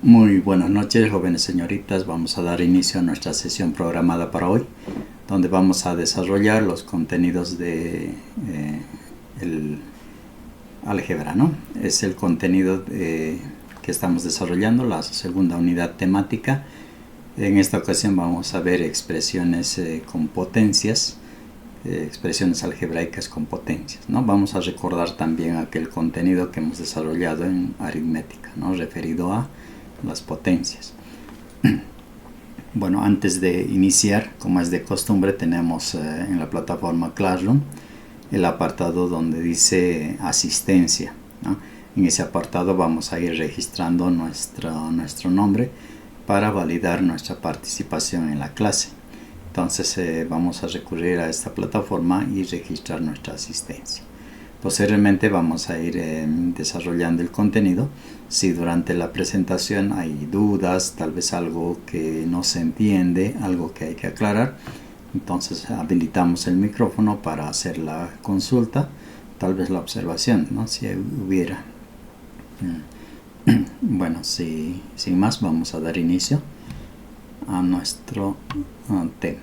Muy buenas noches, jóvenes señoritas. Vamos a dar inicio a nuestra sesión programada para hoy, donde vamos a desarrollar los contenidos de el álgebra, ¿no? Es el contenido que estamos desarrollando, la segunda unidad temática. En esta ocasión vamos a ver expresiones con potencias, expresiones algebraicas con potencias, ¿no? Vamos a recordar también aquel contenido que hemos desarrollado en aritmética, ¿no? Referido a las potencias. Bueno, antes de iniciar, como es de costumbre, tenemos en la plataforma Classroom el apartado donde dice asistencia, ¿no? En ese apartado vamos a ir registrando nuestro nombre para validar nuestra participación en la clase. Entonces vamos a recurrir a esta plataforma y registrar nuestra asistencia. Posteriormente vamos a ir desarrollando el contenido. Si durante la presentación hay dudas, tal vez algo que no se entiende, algo que hay que aclarar, entonces habilitamos el micrófono para hacer la consulta, tal vez la observación, ¿no? Si hubiera. Bueno, sin más, vamos a dar inicio a nuestro tema.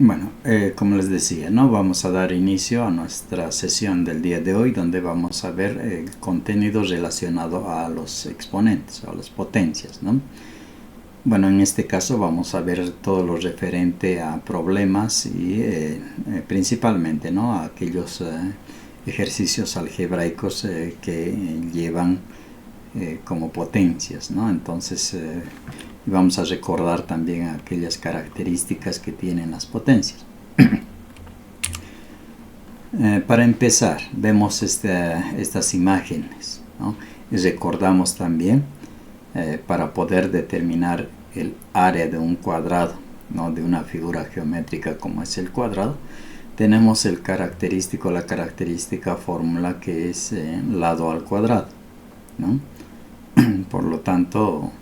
Bueno, como les decía, ¿no? Vamos a dar inicio a nuestra sesión del día de hoy, donde vamos a ver el contenido relacionado a los exponentes, a las potencias, ¿no? Bueno, en este caso vamos a ver todo lo referente a problemas y principalmente, ¿no? A aquellos ejercicios algebraicos que llevan como potencias, ¿no? Entonces vamos a recordar también aquellas características que tienen las potencias. Para empezar, vemos estas imágenes, ¿no? Y recordamos también para poder determinar el área de un cuadrado, ¿no? De una figura geométrica como es el cuadrado, tenemos la característica fórmula que es lado al cuadrado, ¿no? Por lo tanto,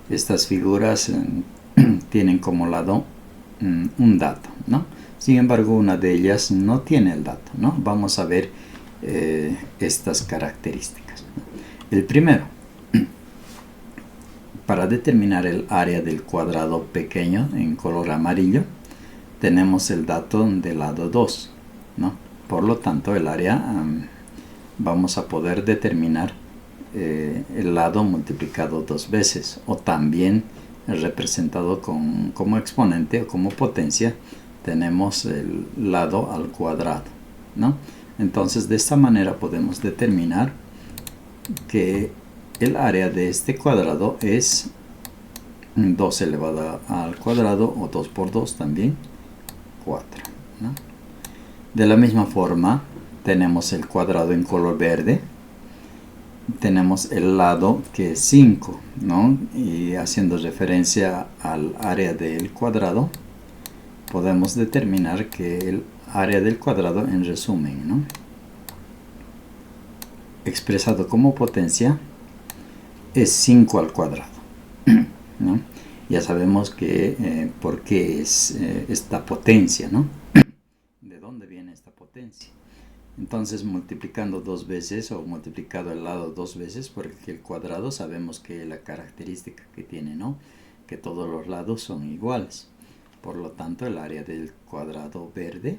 estas figuras tienen como lado un dato, ¿no? Sin embargo, una de ellas no tiene el dato, ¿no? Vamos a ver estas características, ¿no? El primero, para determinar el área del cuadrado pequeño en color amarillo, tenemos el dato del lado 2, ¿no? Por lo tanto, el área vamos a poder determinar el lado multiplicado dos veces, o también representado como exponente o como potencia tenemos el lado al cuadrado, ¿no? Entonces de esta manera podemos determinar que el área de este cuadrado es 2 elevado al cuadrado, o 2 por 2 también 4, ¿no? De la misma forma tenemos el cuadrado en color verde, tenemos el lado que es 5, ¿no? Y haciendo referencia al área del cuadrado, podemos determinar que el área del cuadrado, en resumen, ¿no? Expresado como potencia, es 5 al cuadrado, ¿no? Ya sabemos que por qué es esta potencia, ¿no? ¿De dónde viene esta potencia? Entonces, multiplicando dos veces, o multiplicado el lado dos veces, porque el cuadrado sabemos que la característica que tiene, ¿no? Que todos los lados son iguales. Por lo tanto, el área del cuadrado verde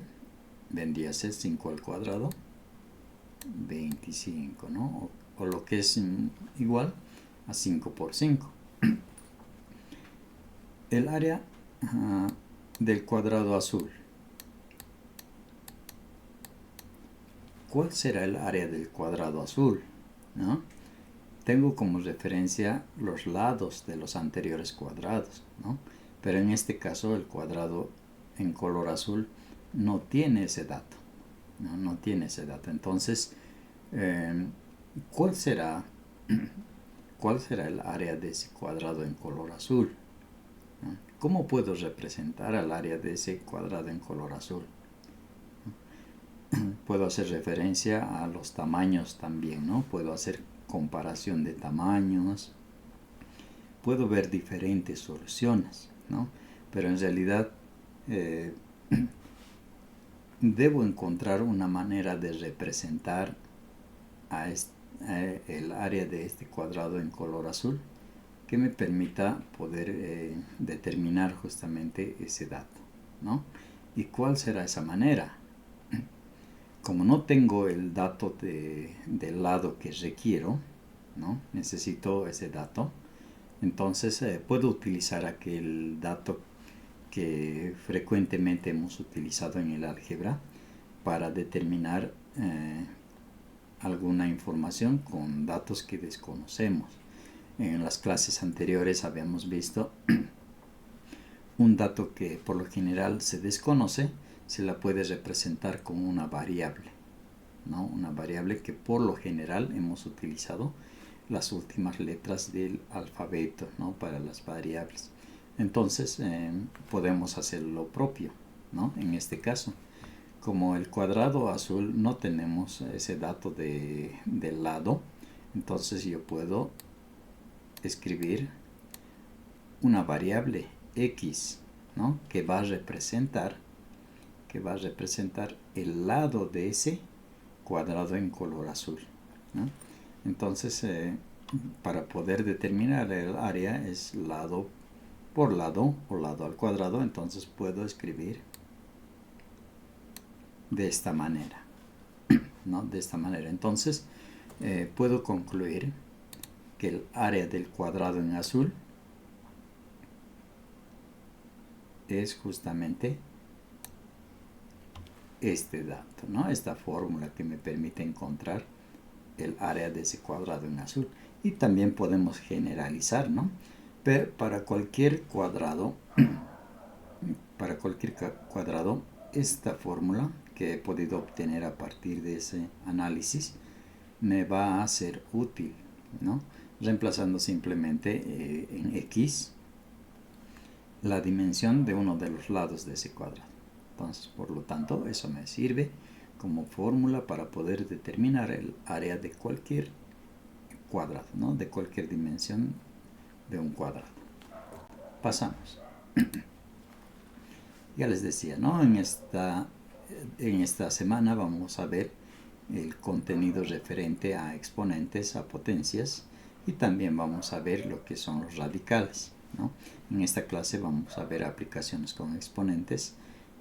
vendría a ser 5 al cuadrado, 25, ¿no? O lo que es igual a 5 por 5. El área del cuadrado azul. ¿Cuál será el área del cuadrado azul? ¿No? Tengo como referencia los lados de los anteriores cuadrados, ¿no? Pero en este caso el cuadrado en color azul no tiene ese dato, no tiene ese dato. Entonces, ¿cuál será el área de ese cuadrado en color azul? ¿No? ¿Cómo puedo representar al área de ese cuadrado en color azul? puedo hacer referencia a los tamaños también, ¿no? Puedo hacer comparación de tamaños, puedo ver diferentes soluciones, ¿no? Pero en realidad debo encontrar una manera de representar a el área de este cuadrado en color azul que me permita poder determinar justamente ese dato, ¿no? ¿Y cuál será esa manera? Como no tengo el dato del lado que requiero, ¿no? Necesito ese dato, entonces puedo utilizar aquel dato que frecuentemente hemos utilizado en el álgebra para determinar alguna información con datos que desconocemos. En las clases anteriores habíamos visto un dato que por lo general se desconoce, se la puede representar como una variable, ¿no? Una variable que por lo general hemos utilizado las últimas letras del alfabeto, ¿no? Para las variables. Entonces podemos hacer lo propio, ¿no? En este caso, como el cuadrado azul no tenemos ese dato del lado, entonces yo puedo escribir una variable x, ¿no? que va a representar el lado de ese cuadrado en color azul, ¿no? Entonces para poder determinar el área es lado por lado o lado al cuadrado, entonces puedo escribir de esta manera, ¿no? De esta manera. Entonces puedo concluir que el área del cuadrado en azul es justamente este dato, ¿no? Esta fórmula que me permite encontrar el área de ese cuadrado en azul. Y también podemos generalizar, ¿no? Pero para cualquier cuadrado, esta fórmula que he podido obtener a partir de ese análisis me va a ser útil, ¿no? Reemplazando simplemente en x la dimensión de uno de los lados de ese cuadrado. Entonces, por lo tanto, eso me sirve como fórmula para poder determinar el área de cualquier cuadrado, ¿no? De cualquier dimensión de un cuadrado. Pasamos. Ya les decía, ¿no? En esta semana vamos a ver el contenido referente a exponentes, a potencias, y también vamos a ver lo que son los radicales, ¿no? En esta clase vamos a ver aplicaciones con exponentes,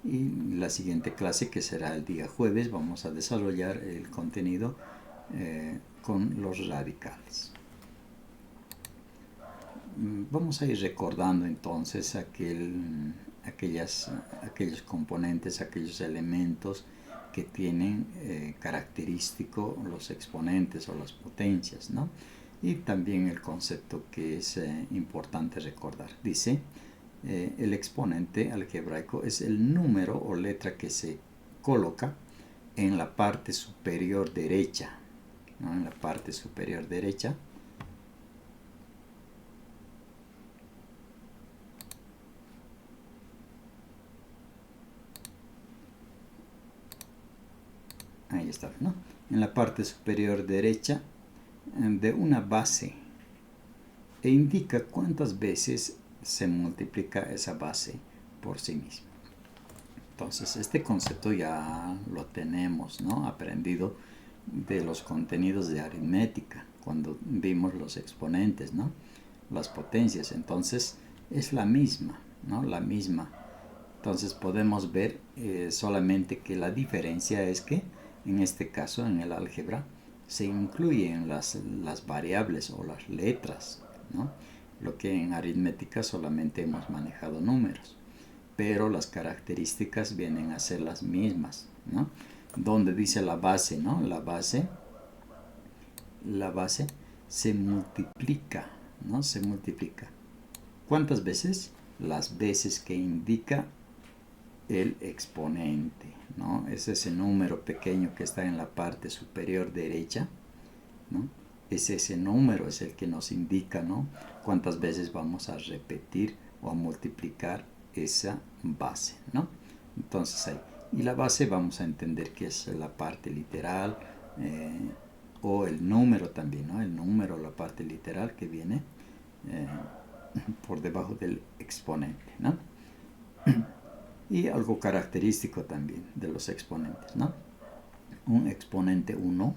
y la siguiente clase, que será el día jueves, vamos a desarrollar el contenido con los radicales. Vamos a ir recordando entonces aquellos componentes, aquellos elementos que tienen característico los exponentes o las potencias, ¿no? Y también el concepto que es importante recordar. Dice, el exponente algebraico es el número o letra que se coloca en la parte superior derecha, ¿no? En la parte superior derecha. Ahí está, ¿no? En la parte superior derecha de una base, e indica cuántas veces se multiplica esa base por sí misma. Entonces, este concepto ya lo tenemos, ¿no? Aprendido de los contenidos de aritmética, cuando vimos los exponentes, ¿no? Las potencias. Entonces, es la misma, ¿no? La misma. Entonces, podemos ver solamente que la diferencia es que, en este caso, en el álgebra, se incluyen las variables o las letras, ¿no? Lo que en aritmética solamente hemos manejado números, pero las características vienen a ser las mismas, ¿no? Donde dice la base, ¿no? La base se multiplica, ¿no? Se multiplica. ¿Cuántas veces? Las veces que indica el exponente, ¿no? Es ese número pequeño que está en la parte superior derecha, ¿no? Es ese número, es el que nos indica, ¿no? Cuántas veces vamos a repetir o a multiplicar esa base, ¿no? Entonces ahí, Y la base vamos a entender que es la parte literal o el número también, ¿no? El número, la parte literal que viene por debajo del exponente, ¿no? Y algo característico también de los exponentes, ¿no? Un exponente 1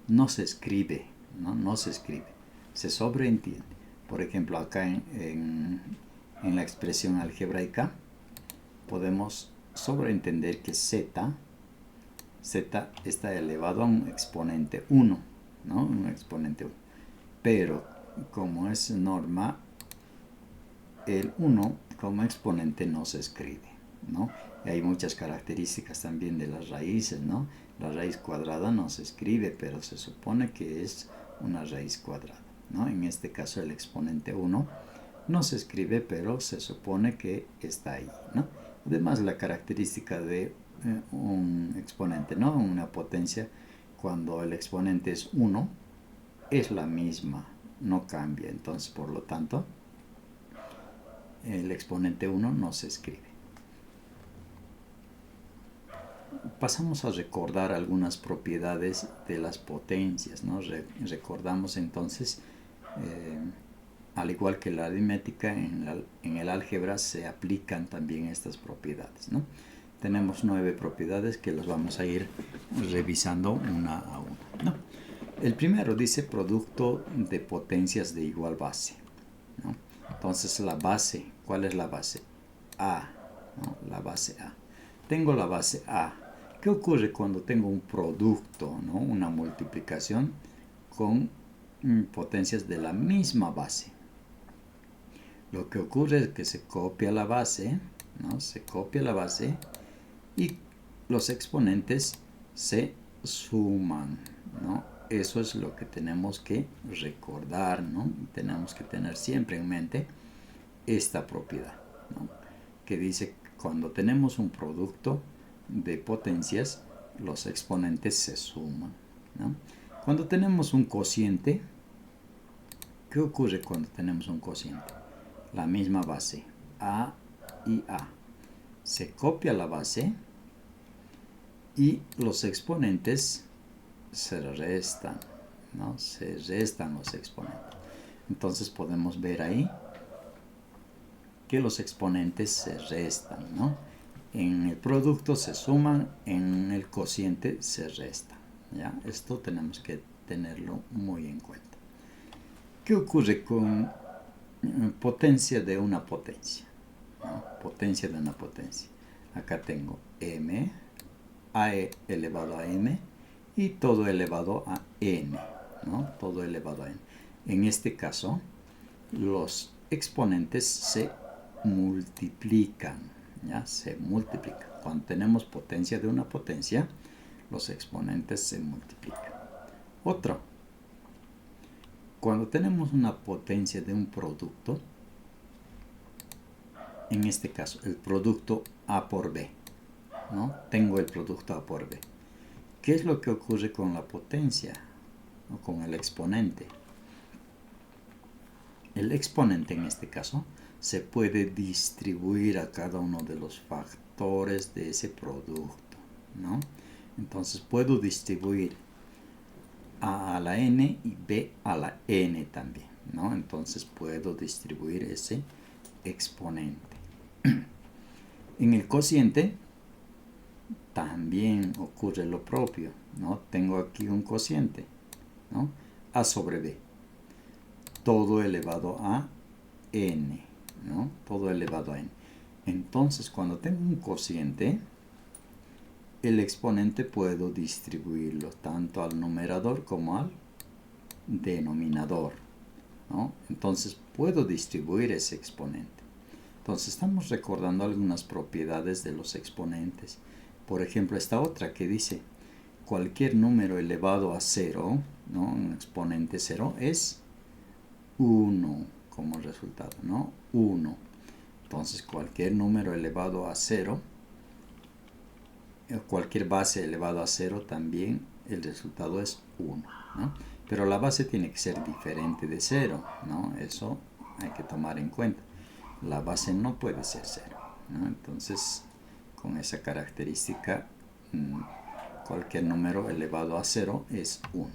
no se escribe, no se escribe, se sobreentiende. Por ejemplo, acá en la expresión algebraica podemos sobreentender que z está elevado a un exponente 1, ¿no? Un exponente 1. Pero como es norma, el 1 como exponente no se escribe, ¿no? Y hay muchas características también de las raíces, ¿no? La raíz cuadrada no se escribe, pero se supone que es una raíz cuadrada, ¿no? En este caso el exponente 1 no se escribe, pero se supone que está ahí, ¿no? Además, la característica de un exponente, ¿no? Una potencia, cuando el exponente es 1, es la misma, no cambia. Entonces, por lo tanto, el exponente 1 no se escribe. Pasamos a recordar algunas propiedades de las potencias, ¿no? Recordamos entonces, al igual que la aritmética, en el álgebra se aplican también estas propiedades, ¿no? Tenemos 9 propiedades que las vamos a ir revisando una a una, ¿no? El primero dice producto de potencias de igual base, ¿no? Entonces la base, ¿cuál es la base? A, ¿no? La base A. Tengo la base A. ¿Qué ocurre cuando tengo un producto, ¿no? Una multiplicación con potencias de la misma base? Lo que ocurre es que se copia la base, ¿no? Se copia la base y los exponentes se suman, ¿no? Eso es lo que tenemos que recordar, ¿no? Tenemos que tener siempre en mente esta propiedad, ¿no? Que dice que cuando tenemos un producto de potencias, los exponentes se suman, ¿no? Cuando tenemos un cociente, ¿qué ocurre cuando tenemos un cociente? La misma base, A y A. Se copia la base y los exponentes se restan, ¿no? Se restan los exponentes. Entonces podemos ver ahí que los exponentes se restan, ¿no? En el producto se suman, en el cociente se restan, ¿ya? Esto tenemos que tenerlo muy en cuenta. ¿Qué ocurre con potencia de una potencia, ¿no? Potencia de una potencia. Acá tengo m, a elevado a m y todo elevado a n, ¿no? Todo elevado a n. En este caso, los exponentes se multiplican, ¿ya? Se multiplican. Cuando tenemos potencia de una potencia, los exponentes se multiplican. Otro. Cuando tenemos una potencia de un producto, en este caso el producto A por B, ¿no? Tengo el producto A por B. ¿Qué es lo que ocurre con la potencia o con el exponente? El exponente en este caso se puede distribuir a cada uno de los factores de ese producto, ¿no? Entonces puedo distribuir A la n y B a la n también, ¿no? Entonces puedo distribuir ese exponente. En el cociente también ocurre lo propio, ¿no? Tengo aquí un cociente, ¿no? A sobre B. Todo elevado a n, ¿no? Todo elevado a n. Entonces, cuando tengo un cociente, el exponente puedo distribuirlo tanto al numerador como al denominador, ¿no? Entonces, puedo distribuir ese exponente. Entonces, estamos recordando algunas propiedades de los exponentes. Por ejemplo, esta otra que dice cualquier número elevado a 0, ¿no? Un exponente 0 es 1 como resultado, ¿no? 1. Entonces, cualquier número elevado a 0, cualquier base elevado a 0 también el resultado es 1, ¿no? Pero la base tiene que ser diferente de 0, ¿no? Eso hay que tomar en cuenta. La base no puede ser 0, ¿no? Entonces, con esa característica, cualquier número elevado a 0 es 1.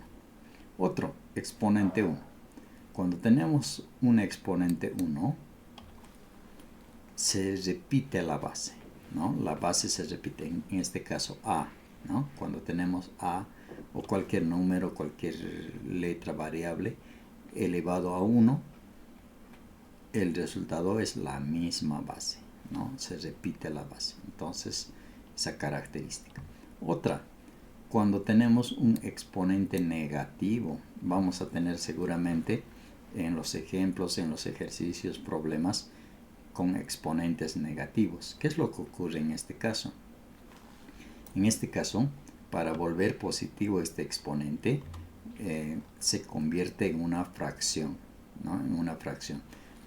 Otro, exponente 1. Cuando tenemos un exponente 1, se repite la base, ¿no? La base se repite, en este caso A, ¿no? Cuando tenemos A o cualquier número, cualquier letra variable elevado a 1, el resultado es la misma base, ¿no? Se repite la base. Entonces, esa característica. Otra, cuando tenemos un exponente negativo, vamos a tener seguramente en los ejemplos, en los ejercicios, problemas con exponentes negativos. ¿Qué es lo que ocurre en este caso? En este caso, para volver positivo este exponente, se convierte en una fracción, ¿no? En una fracción,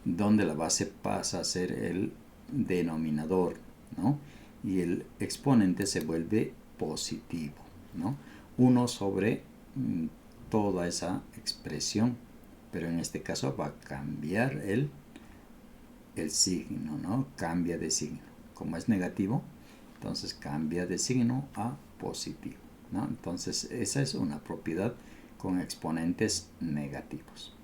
donde la base pasa a ser el denominador, ¿no? Y el exponente se vuelve positivo, ¿no? 1 sobre toda esa expresión, pero en este caso va a cambiar el signo, ¿no? Cambia de signo. Como es negativo, entonces cambia de signo a positivo, ¿no? Entonces esa es una propiedad con exponentes negativos.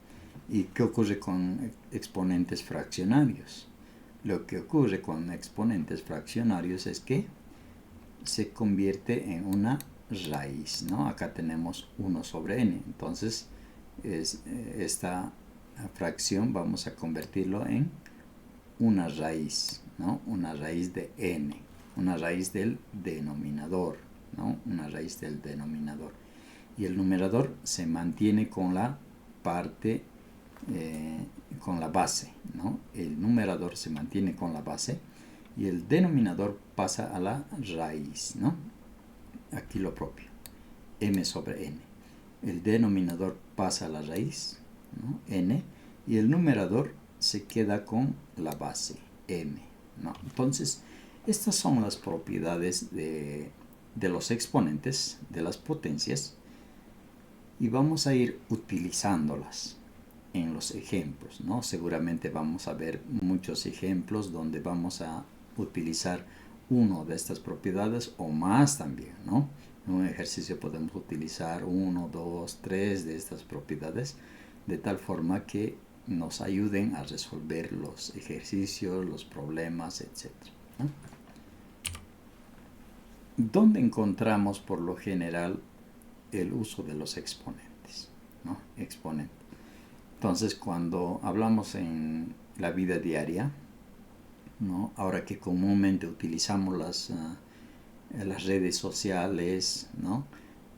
¿Y qué ocurre con exponentes fraccionarios? Lo que ocurre con exponentes fraccionarios es que se convierte en una raíz, ¿no? Acá tenemos 1 sobre n, entonces esta fracción vamos a convertirlo en una raíz, ¿no? Una raíz de n, una raíz del denominador, ¿no? Una raíz del denominador. Y el numerador se mantiene con la parte, con la base, ¿no? El numerador se mantiene con la base y el denominador pasa a la raíz, ¿no? Aquí lo propio, m sobre n. El denominador pasa a la raíz, ¿no? n, y el numerador se queda con la base, m, ¿no? Entonces, estas son las propiedades de los exponentes, de las potencias, y vamos a ir utilizándolas en los ejemplos, ¿no? Seguramente vamos a ver muchos ejemplos donde vamos a utilizar una de estas propiedades o más también, ¿no? En un ejercicio podemos utilizar 1, 2, 3 de estas propiedades, de tal forma que nos ayuden a resolver los ejercicios, los problemas, etc., ¿no? ¿Dónde encontramos por lo general el uso de los exponentes, ¿no? Exponente. Entonces, cuando hablamos en la vida diaria, ¿no? Ahora que comúnmente utilizamos las redes sociales, ¿no?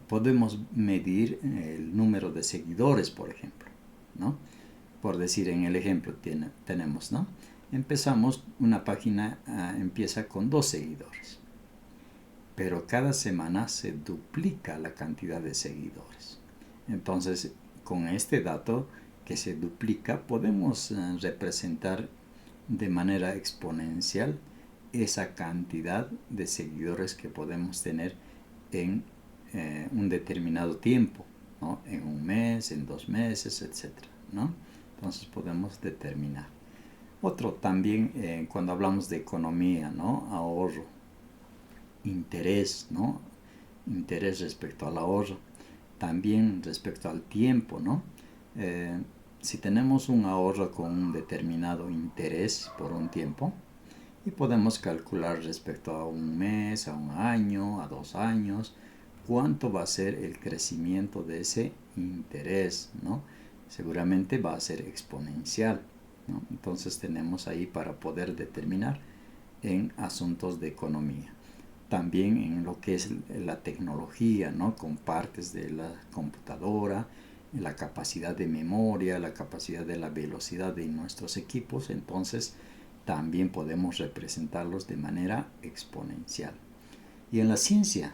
Podemos medir el número de seguidores, por ejemplo, ¿no? Por decir, en el ejemplo tenemos, ¿no? Empezamos, una página empieza con 2 seguidores, pero cada semana se duplica la cantidad de seguidores. Entonces, con este dato que se duplica, podemos representar de manera exponencial esa cantidad de seguidores que podemos tener en un determinado tiempo, ¿no? En un mes, en 2 meses, etc., ¿no? Entonces podemos determinar. Otro también, cuando hablamos de economía, ¿no? Ahorro, interés, ¿no? Interés respecto al ahorro, también respecto al tiempo, ¿no? Si tenemos un ahorro con un determinado interés por un tiempo, y podemos calcular respecto a un mes, a un año, a 2 años, cuánto va a ser el crecimiento de ese interés, ¿no? Seguramente va a ser exponencial, ¿no? Entonces tenemos ahí para poder determinar en asuntos de economía. También en lo que es la tecnología, ¿no? Con partes de la computadora, la capacidad de memoria, la capacidad de la velocidad de nuestros equipos, entonces también podemos representarlos de manera exponencial. Y en la ciencia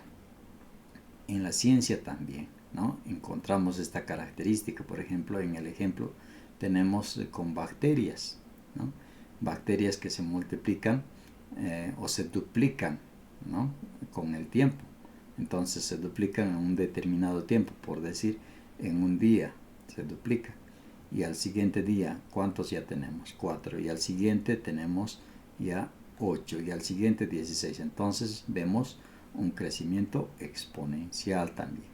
también, ¿no? Encontramos esta característica. Por ejemplo, en el ejemplo tenemos con bacterias, ¿no? Bacterias que se multiplican o se duplican, ¿no? Con el tiempo. Entonces se duplican en un determinado tiempo, por decir, en un día se duplica. Y al siguiente día, ¿cuántos ya tenemos? 4. Y al siguiente tenemos ya 8 y al siguiente 16. Entonces vemos un crecimiento exponencial también.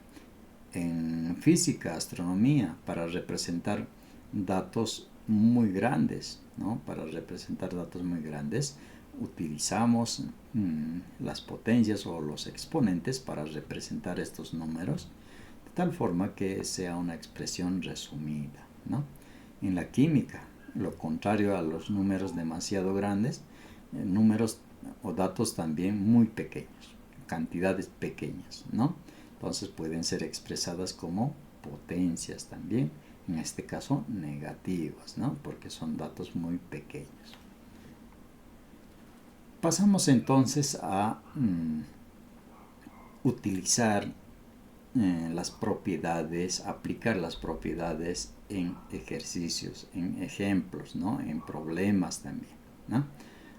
En física, astronomía, para representar datos muy grandes, ¿no? Para representar datos muy grandes, utilizamos las potencias o los exponentes para representar estos números, de tal forma que sea una expresión resumida, ¿no? En la química, lo contrario a los números demasiado grandes, números o datos también muy pequeños, cantidades pequeñas, ¿no? Entonces pueden ser expresadas como potencias también, en este caso negativas, ¿no? Porque son datos muy pequeños. Pasamos entonces a utilizar las propiedades, aplicar las propiedades en ejercicios, en ejemplos, ¿no? En problemas también, ¿no?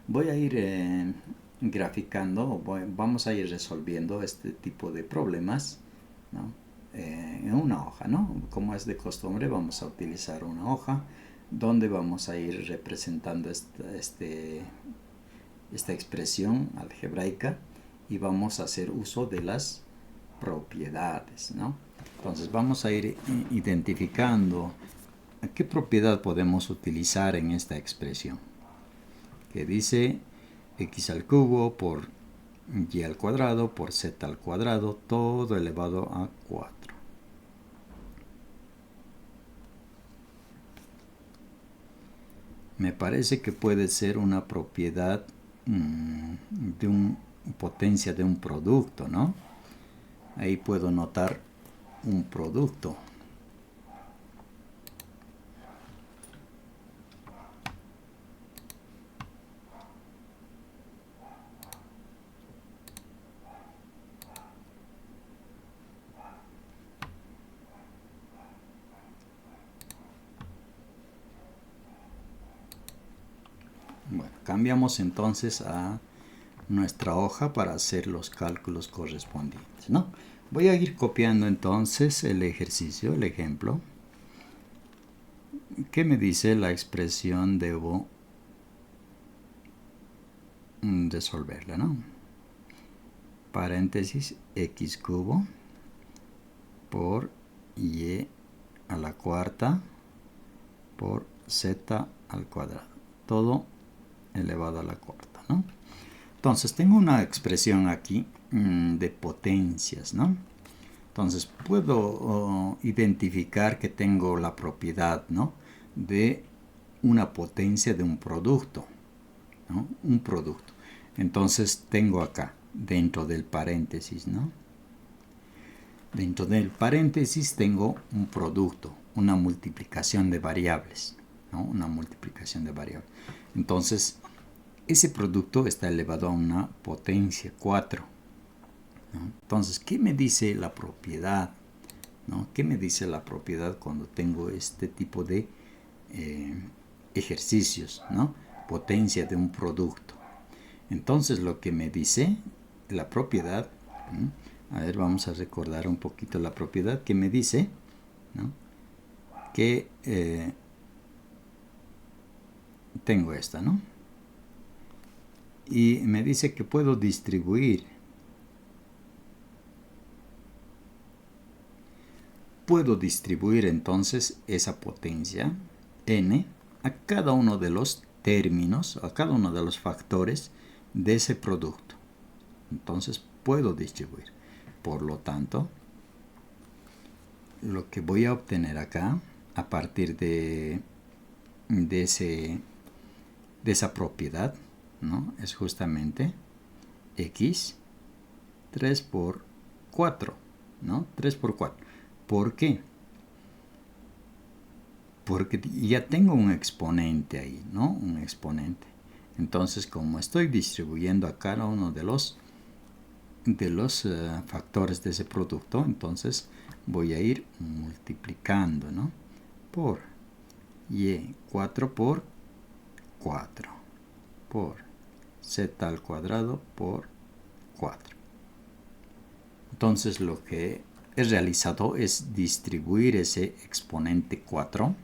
Voy a ir graficando, vamos a ir resolviendo este tipo de problemas, ¿no? En una hoja, ¿no? Como es de costumbre, vamos a utilizar una hoja donde vamos a ir representando esta expresión algebraica y vamos a hacer uso de las propiedades, ¿no? Entonces vamos a ir identificando qué propiedad podemos utilizar en esta expresión, que dice x al cubo por y al cuadrado por z al cuadrado, todo elevado a 4. Me parece que puede ser una propiedad de una potencia de un producto, ¿no? Ahí puedo notar un producto. Bueno, cambiamos entonces a nuestra hoja para hacer los cálculos correspondientes, ¿no? Voy a ir copiando entonces el ejercicio, el ejemplo. ¿Qué me dice la expresión? Debo resolverla, ¿no? Paréntesis x cubo por y a la cuarta por z al cuadrado, todo elevado a la cuarta, ¿no? Entonces tengo una expresión aquí de potencias, ¿no? Entonces puedo identificar que tengo la propiedad, ¿no? De una potencia de un producto, ¿no? Un producto. Entonces tengo acá, dentro del paréntesis, ¿no? Dentro del paréntesis tengo un producto, una multiplicación de variables, ¿no? Una multiplicación de variables. Entonces, ese producto está elevado a una potencia 4, ¿no? Entonces, ¿qué me dice la propiedad? ¿No? ¿Qué me dice la propiedad cuando tengo este tipo de ejercicios, ¿no? Potencia de un producto. Entonces, lo que me dice la propiedad, ¿no? A ver, vamos a recordar un poquito la propiedad que me dice, ¿no? Que tengo esta, ¿no? Y me dice que puedo distribuir. Puedo distribuir entonces esa potencia n a cada uno de los términos, a cada uno de los factores de ese producto. Entonces puedo distribuir. Por lo tanto, lo que voy a obtener acá, a partir de esa propiedad, ¿no? Es justamente x 3 por 4, ¿no? 3 por 4. ¿Por qué? Porque ya tengo un exponente ahí, ¿no? Un exponente. Entonces, como estoy distribuyendo a cada uno de los factores de ese producto, entonces voy a ir multiplicando, ¿no? Por y 4 por 4 por z al cuadrado por 4. Entonces lo que he realizado es distribuir ese exponente 4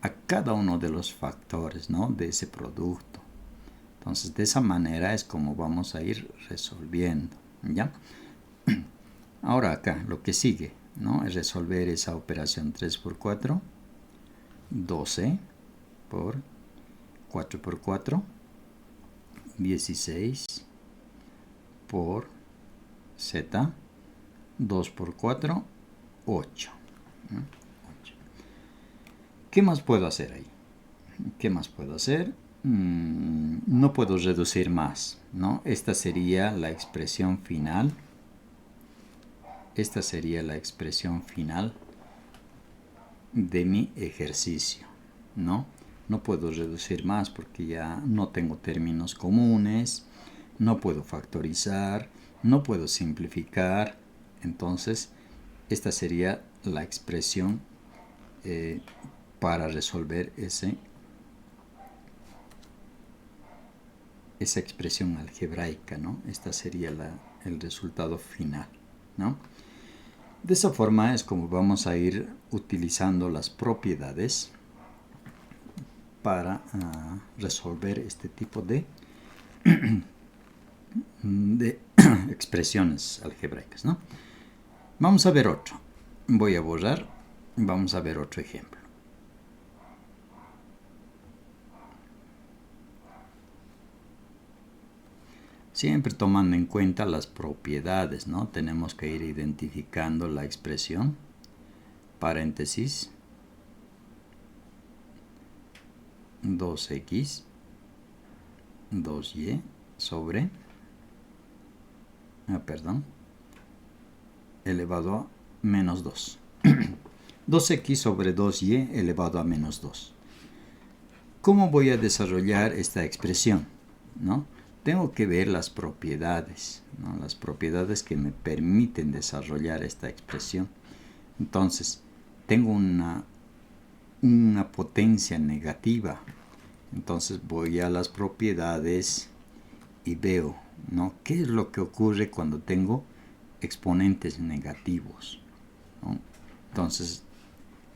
a cada uno de los factores, ¿no? De ese producto. Entonces, de esa manera es como vamos a ir resolviendo, ¿ya? Ahora acá, lo que sigue, ¿no? Es resolver esa operación 3 por 4, 12 por 4 por 4, 16 por z, 2 por 4, 8. ¿Qué más puedo hacer ahí? ¿Qué más puedo hacer? No puedo reducir más, ¿no? Esta sería la expresión final. Esta sería la expresión final de mi ejercicio, ¿no? No puedo reducir más porque ya no tengo términos comunes, no puedo factorizar, no puedo simplificar. Entonces, esta sería la expresión para resolver esa expresión algebraica, ¿no? Esta sería el resultado final, ¿no? De esa forma es como vamos a ir utilizando las propiedades para resolver este tipo de expresiones algebraicas, ¿no? Vamos a ver otro. Voy a borrar. Vamos a ver otro ejemplo. Siempre tomando en cuenta las propiedades, ¿no? Tenemos que ir identificando la expresión, paréntesis, 2x, 2y sobre, elevado a menos 2. 2x sobre 2y elevado a menos 2. ¿Cómo voy a desarrollar esta expresión? ¿No? Tengo que ver las propiedades, ¿no? Las propiedades que me permiten desarrollar esta expresión. Entonces, tengo una potencia negativa. Entonces voy a las propiedades y veo, ¿no? ¿Qué es lo que ocurre cuando tengo exponentes negativos, ¿no? Entonces,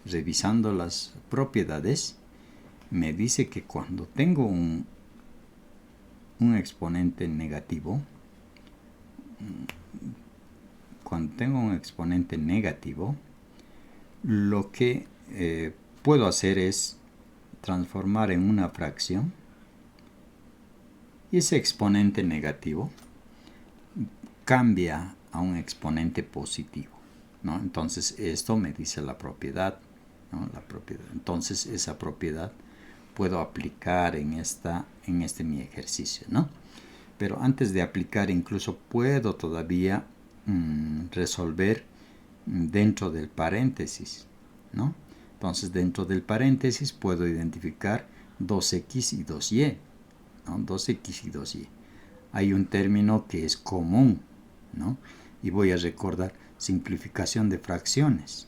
revisando las propiedades, me dice que cuando tengo un exponente negativo, lo que puedo hacer es transformar en una fracción y ese exponente negativo cambia a un exponente positivo, ¿no? Entonces esto me dice la propiedad, ¿no? La propiedad. Entonces esa propiedad puedo aplicar en este mi ejercicio, ¿no? Pero antes de aplicar incluso puedo todavía resolver dentro del paréntesis, ¿no? Entonces dentro del paréntesis puedo identificar 2x y 2y, ¿no? 2x y 2y. Hay un término que es común, ¿no? Y voy a recordar simplificación de fracciones.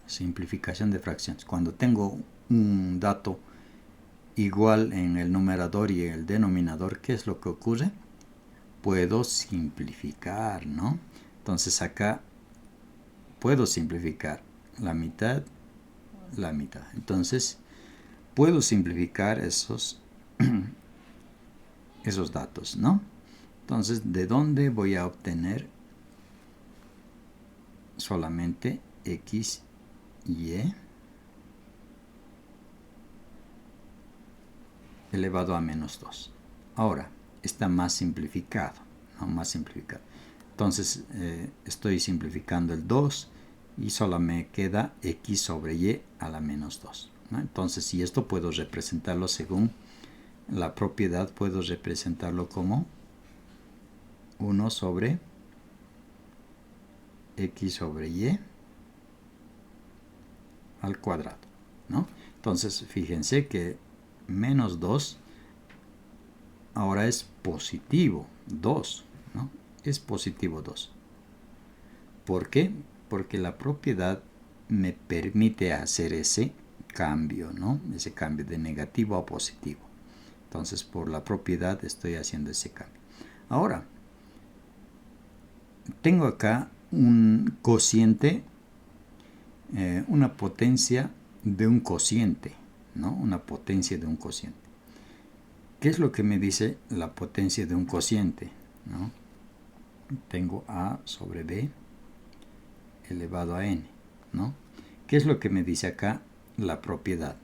Simplificación de fracciones. Cuando tengo un dato igual en el numerador y en el denominador, ¿qué es lo que ocurre? Puedo simplificar, ¿no? Entonces acá puedo simplificar la mitad. Entonces puedo simplificar esos datos, ¿no? Entonces, ¿de dónde voy a obtener solamente x, y elevado a menos 2? Ahora, está más simplificado, ¿no? Más simplificado. Entonces, estoy simplificando el 2 y solo me queda x sobre y a la menos 2, ¿no? Entonces, si esto puedo representarlo según la propiedad, puedo representarlo como 1 sobre x sobre y al cuadrado, ¿no? Entonces, fíjense que menos 2 ahora es positivo 2, ¿no? Es positivo 2. ¿Por qué? Porque la propiedad me permite hacer ese cambio, ¿no? Ese cambio de negativo a positivo. Entonces, por la propiedad estoy haciendo ese cambio. Ahora, tengo acá un cociente, una potencia de un cociente, ¿no? Una potencia de un cociente. ¿Qué es lo que me dice la potencia de un cociente? ¿No? Tengo a sobre b elevado a n, ¿no? ¿Qué es lo que me dice acá la propiedad?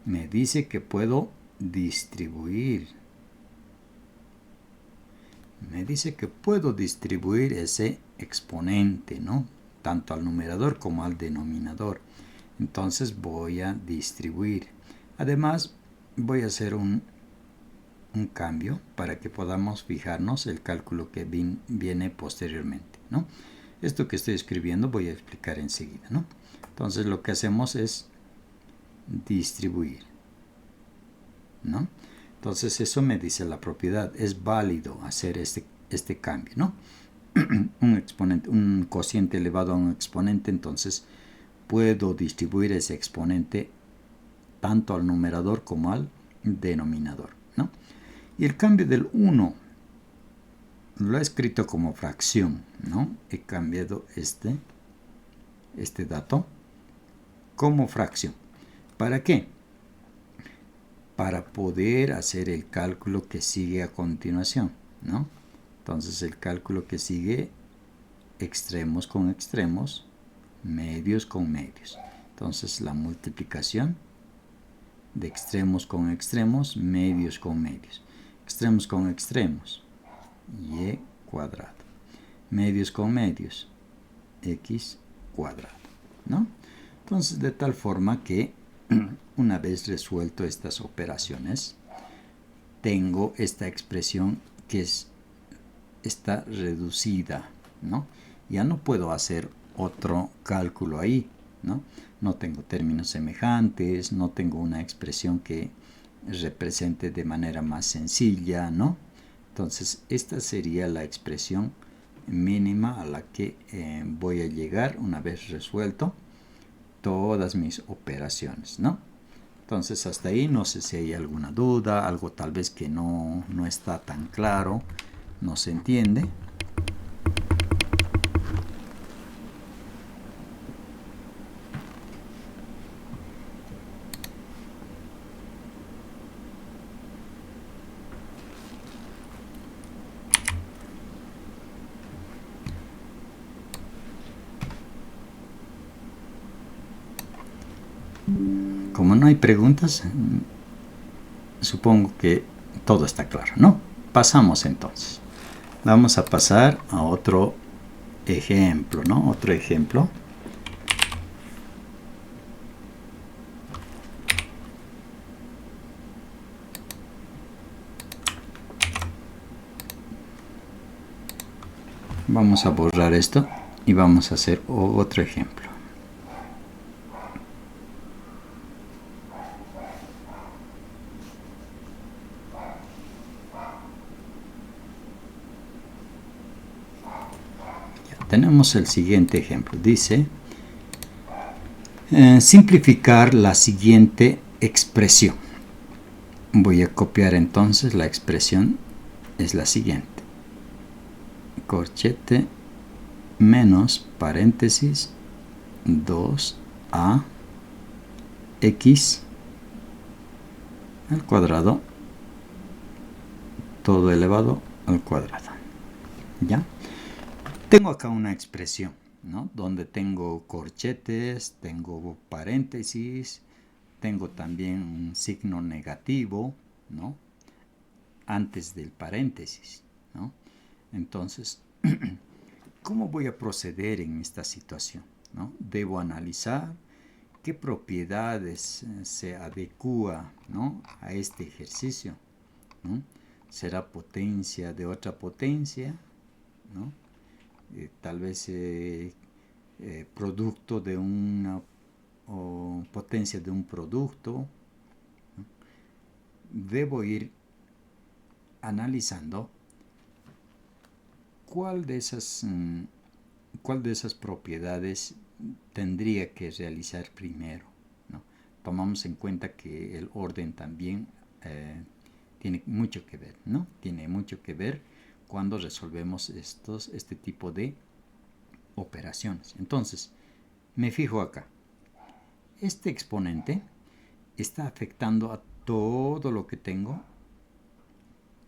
Me dice que puedo distribuir. Me dice que puedo distribuir ese exponente, ¿no? Tanto al numerador como al denominador. Entonces voy a distribuir. Además, voy a hacer un cambio para que podamos fijarnos el cálculo que viene posteriormente, ¿no? Esto que estoy escribiendo voy a explicar enseguida, ¿no? Entonces lo que hacemos es distribuir, ¿no? Entonces eso me dice la propiedad, es válido hacer este cambio, ¿no? un cociente elevado a un exponente, entonces puedo distribuir ese exponente tanto al numerador como al denominador, ¿no? Y el cambio del 1 lo he escrito como fracción, ¿no? He cambiado este dato como fracción. ¿Para qué? Para poder hacer el cálculo que sigue a continuación, ¿no? Entonces el cálculo que sigue, extremos con extremos, medios con medios. Entonces la multiplicación de extremos con extremos, medios con medios. Extremos con extremos, y cuadrado. Medios con medios, x cuadrado, ¿no? Entonces, de tal forma que una vez resuelto estas operaciones, tengo esta expresión que está reducida, ¿no? Ya no puedo hacer otro cálculo ahí, ¿no? No tengo términos semejantes, no tengo una expresión que represente de manera más sencilla, ¿no? Entonces, esta sería la expresión mínima a la que voy a llegar una vez resuelto todas mis operaciones, ¿no? Entonces, hasta ahí no sé si hay alguna duda, algo tal vez que no está tan claro, no se entiende. Como no hay preguntas, supongo que todo está claro, ¿no? Pasamos entonces. Vamos a pasar a otro ejemplo, ¿no? Otro ejemplo. Vamos a borrar esto y vamos a hacer otro ejemplo. Tenemos el siguiente ejemplo. Dice, simplificar la siguiente expresión. Voy a copiar entonces la expresión, es la siguiente. Corchete menos paréntesis 2a x al cuadrado todo elevado al cuadrado. ¿Ya? Tengo acá una expresión, ¿no? Donde tengo corchetes, tengo paréntesis, tengo también un signo negativo, ¿no? Antes del paréntesis, ¿no? Entonces, ¿cómo voy a proceder en esta situación, ¿no? Debo analizar qué propiedades se adecúa, ¿no? A este ejercicio, ¿no? ¿Será potencia de otra potencia, ¿no? Tal vez producto de una potencia de un producto, ¿no? Debo ir analizando cuál de esas propiedades tendría que realizar primero, ¿no? Tomamos en cuenta que el orden también tiene mucho que ver, ¿no? Tiene mucho que ver cuando resolvemos este tipo de operaciones. Entonces, me fijo acá. Este exponente está afectando a todo lo que tengo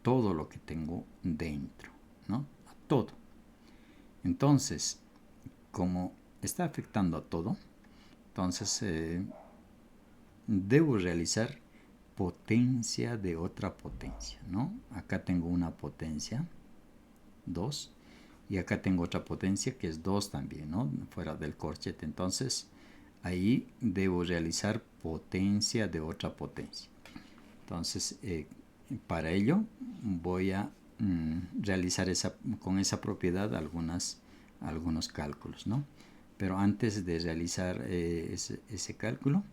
todo lo que tengo dentro, ¿no? A todo. Entonces, como está afectando a todo, entonces debo realizar potencia de otra potencia, ¿no? Acá tengo una potencia, 2, y acá tengo otra potencia que es 2 también, ¿no? Fuera del corchete. Entonces, ahí debo realizar potencia de otra potencia. Entonces, para ello voy a realizar con esa propiedad algunos cálculos, ¿no? Pero antes de realizar ese cálculo,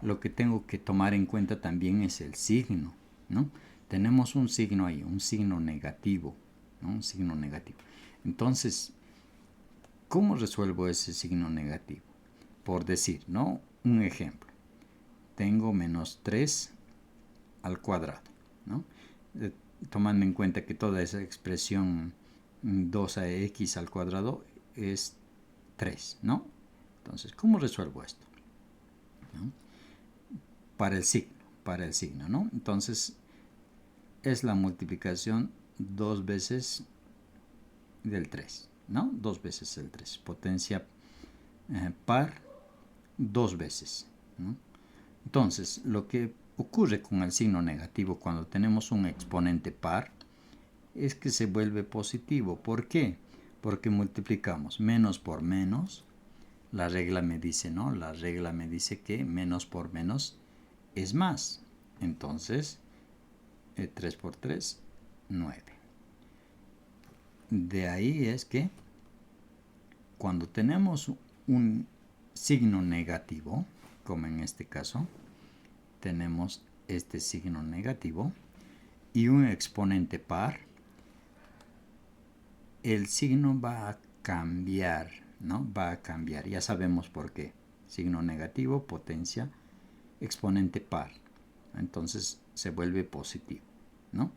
lo que tengo que tomar en cuenta también es el signo, ¿no? Tenemos un signo ahí, un signo negativo, ¿no? Un signo negativo. Entonces, ¿cómo resuelvo ese signo negativo? Por decir, ¿no? Un ejemplo. Tengo menos 3 al cuadrado, ¿no? Tomando en cuenta que toda esa expresión 2ax al cuadrado es 3, ¿no? Entonces, ¿cómo resuelvo esto? ¿No? Para el signo, ¿no? Entonces, es la multiplicación 2 veces del 3, ¿no? 2 veces el 3, potencia par 2 veces, ¿no? Entonces, lo que ocurre con el signo negativo cuando tenemos un exponente par es que se vuelve positivo. ¿Por qué? Porque multiplicamos menos por menos. La regla me dice, ¿no? La regla me dice que menos por menos es más. Entonces, 3 por 3, 9. De ahí es que cuando tenemos un signo negativo, como en este caso, tenemos este signo negativo y un exponente par, el signo va a cambiar, ¿no? Va a cambiar. Ya sabemos por qué. Signo negativo, potencia, exponente par. Entonces se vuelve positivo, ¿no?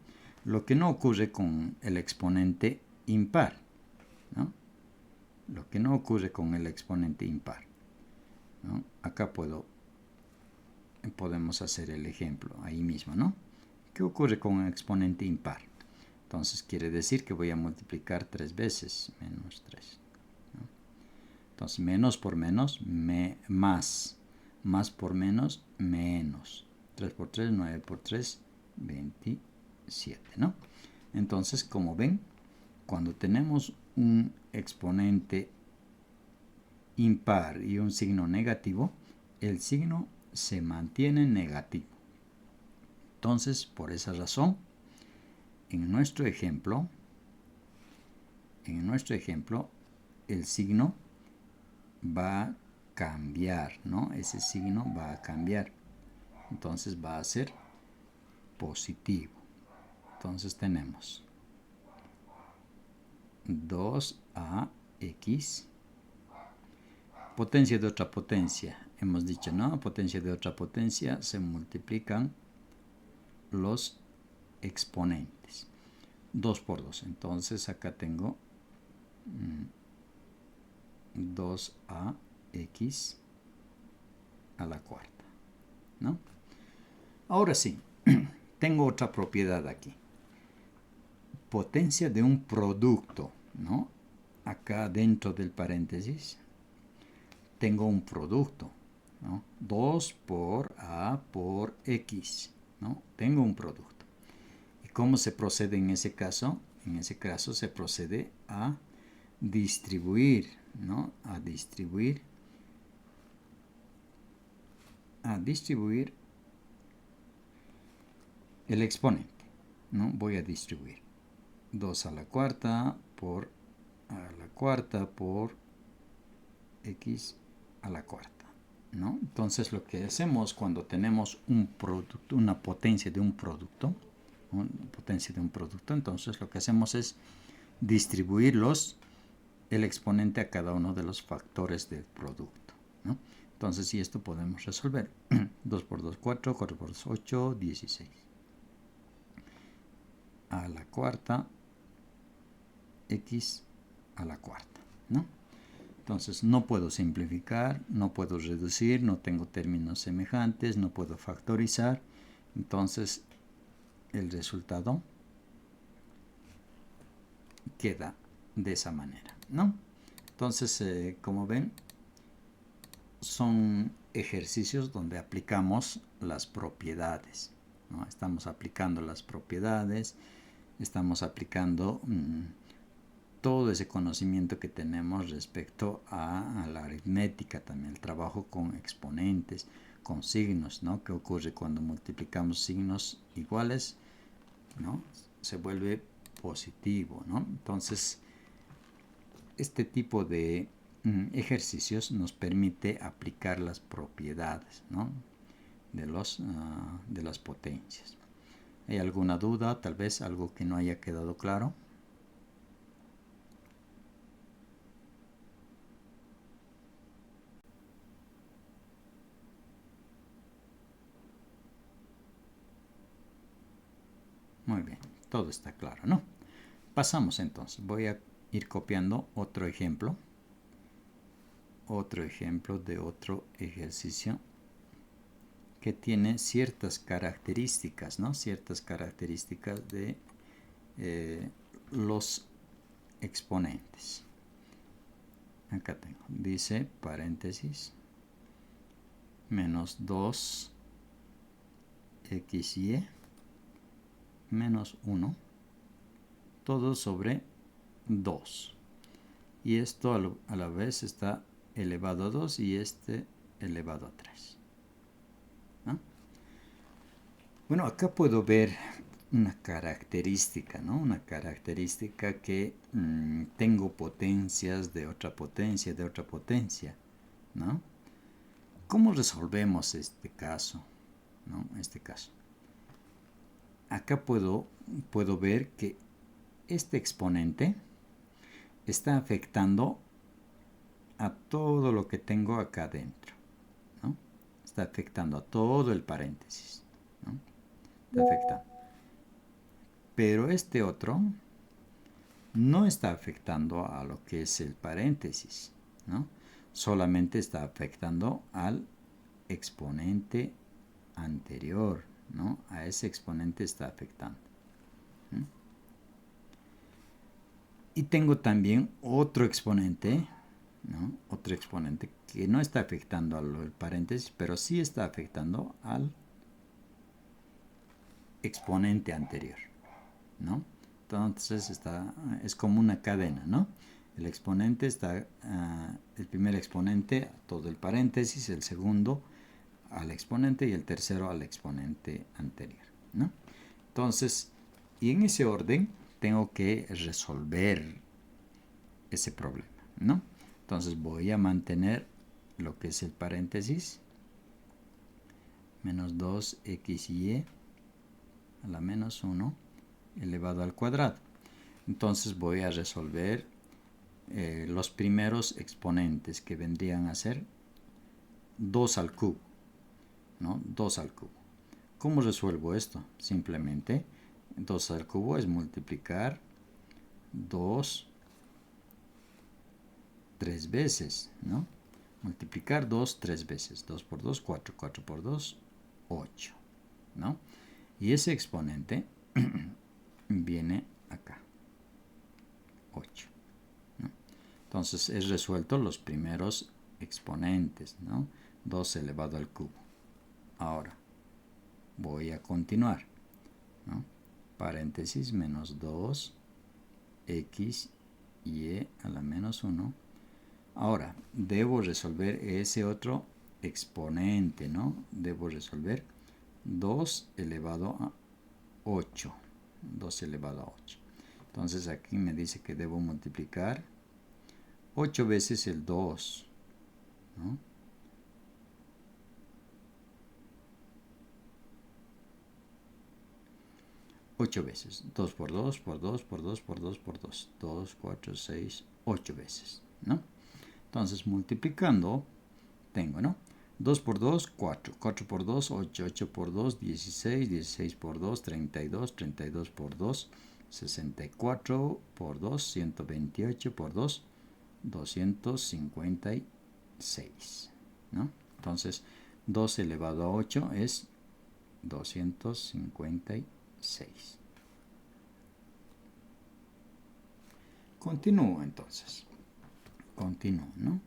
Lo que no ocurre con el exponente impar, ¿no? Lo que no ocurre con el exponente impar, ¿no? Acá podemos hacer el ejemplo ahí mismo, ¿no? ¿Qué ocurre con un exponente impar? Entonces quiere decir que voy a multiplicar 3 veces, menos 3, ¿no? Entonces menos por menos, más. Más por menos, menos. 3 por 3, 9 por 3, 27, ¿no? Entonces, como ven, cuando tenemos un exponente impar y un signo negativo, el signo se mantiene negativo. Entonces, por esa razón, en nuestro ejemplo, el signo va a cambiar, ¿no? Ese signo va a cambiar. Entonces va a ser positivo. Entonces tenemos 2ax, potencia de otra potencia. Hemos dicho, ¿no? Potencia de otra potencia se multiplican los exponentes. 2 por 2. Entonces acá tengo 2ax a la cuarta, ¿no? Ahora sí, tengo otra propiedad aquí. Potencia de un producto, ¿no? Acá dentro del paréntesis tengo un producto, ¿no? 2 por a por x, ¿no? Tengo un producto. ¿Y cómo se procede en ese caso? En ese caso se procede a distribuir, ¿no? A distribuir el exponente, ¿no? Voy a distribuir 2 a la cuarta por x a la cuarta, ¿no? Entonces lo que hacemos cuando tenemos un producto, una potencia de un producto, entonces lo que hacemos es distribuir el exponente a cada uno de los factores del producto, ¿no? Entonces, y esto podemos resolver. 2 por 2, 4, 4 por 2, 8, 16. A la cuarta, x a la cuarta, ¿no? Entonces, no puedo simplificar, no puedo reducir, no tengo términos semejantes, no puedo factorizar. Entonces, el resultado queda de esa manera, ¿no? Entonces, como ven, son ejercicios donde aplicamos las propiedades, ¿no? Estamos aplicando las propiedades, estamos aplicando todo ese conocimiento que tenemos respecto a la aritmética, también el trabajo con exponentes, con signos, ¿no? ¿Qué ocurre cuando multiplicamos signos iguales? ¿No? Se vuelve positivo, ¿no? Entonces, este tipo de ejercicios nos permite aplicar las propiedades, ¿no? de las potencias. ¿Hay alguna duda? Tal vez algo que no haya quedado claro. Muy bien, todo está claro, ¿no? Pasamos entonces. Voy a ir copiando otro ejemplo de otro ejercicio que tiene ciertas características, ¿no? Ciertas características de los exponentes. Acá tengo, dice paréntesis, menos 2 xy menos 1, todo sobre 2. Y esto a la vez está elevado a 2 y este elevado a 3. ¿No? Bueno, acá puedo ver una característica, ¿no? Una característica que tengo potencias de otra potencia, ¿no? ¿Cómo resolvemos este caso? ¿No? Este caso. Acá puedo ver que este exponente está afectando a todo lo que tengo acá dentro, ¿no? Está afectando a todo el paréntesis, ¿no? Está afectando. Pero este otro no está afectando a lo que es el paréntesis, ¿no? Solamente está afectando al exponente anterior, ¿no? A ese exponente está afectando. Y tengo también otro exponente, ¿no? Otro exponente que no está afectando al paréntesis, pero sí está afectando al exponente anterior, ¿no? Entonces es como una cadena, ¿no? El exponente está, el primer exponente a todo el paréntesis, el segundo al exponente y el tercero al exponente anterior, ¿no? Entonces, y en ese orden tengo que resolver ese problema, ¿no? Entonces voy a mantener lo que es el paréntesis, menos 2xy a la menos 1 elevado al cuadrado. Entonces voy a resolver los primeros exponentes, que vendrían a ser 2 al cubo, ¿no? 2 al cubo. ¿Cómo resuelvo esto? Simplemente 2 al cubo es multiplicar 2 3 veces, ¿no? Multiplicar 2 3 veces. 2 por 2, 4. 4 por 2, 8, ¿no? Y ese exponente viene acá, 8, ¿no? Entonces es resuelto los primeros exponentes, ¿no? 2 elevado al cubo. Ahora voy a continuar, ¿no? Paréntesis menos 2 x y a la menos 1. Ahora debo resolver ese otro exponente, ¿no? Debo resolver 2 elevado a 8. 2 elevado a 8. Entonces aquí me dice que debo multiplicar 8 veces el 2, ¿no? 8 veces. 2 por 2, por 2, por 2, por 2, por 2. 2, 4, 6, 8 veces, ¿no? Entonces multiplicando tengo, ¿no? 2 por 2, 4. 4 por 2, 8. 8 por 2, 16. 16 por 2, 32. 32 por 2, 64 por 2, 128 por 2, 256, ¿no? Entonces 2 elevado a 8 es 256. Continúo entonces. Continúo, ¿no?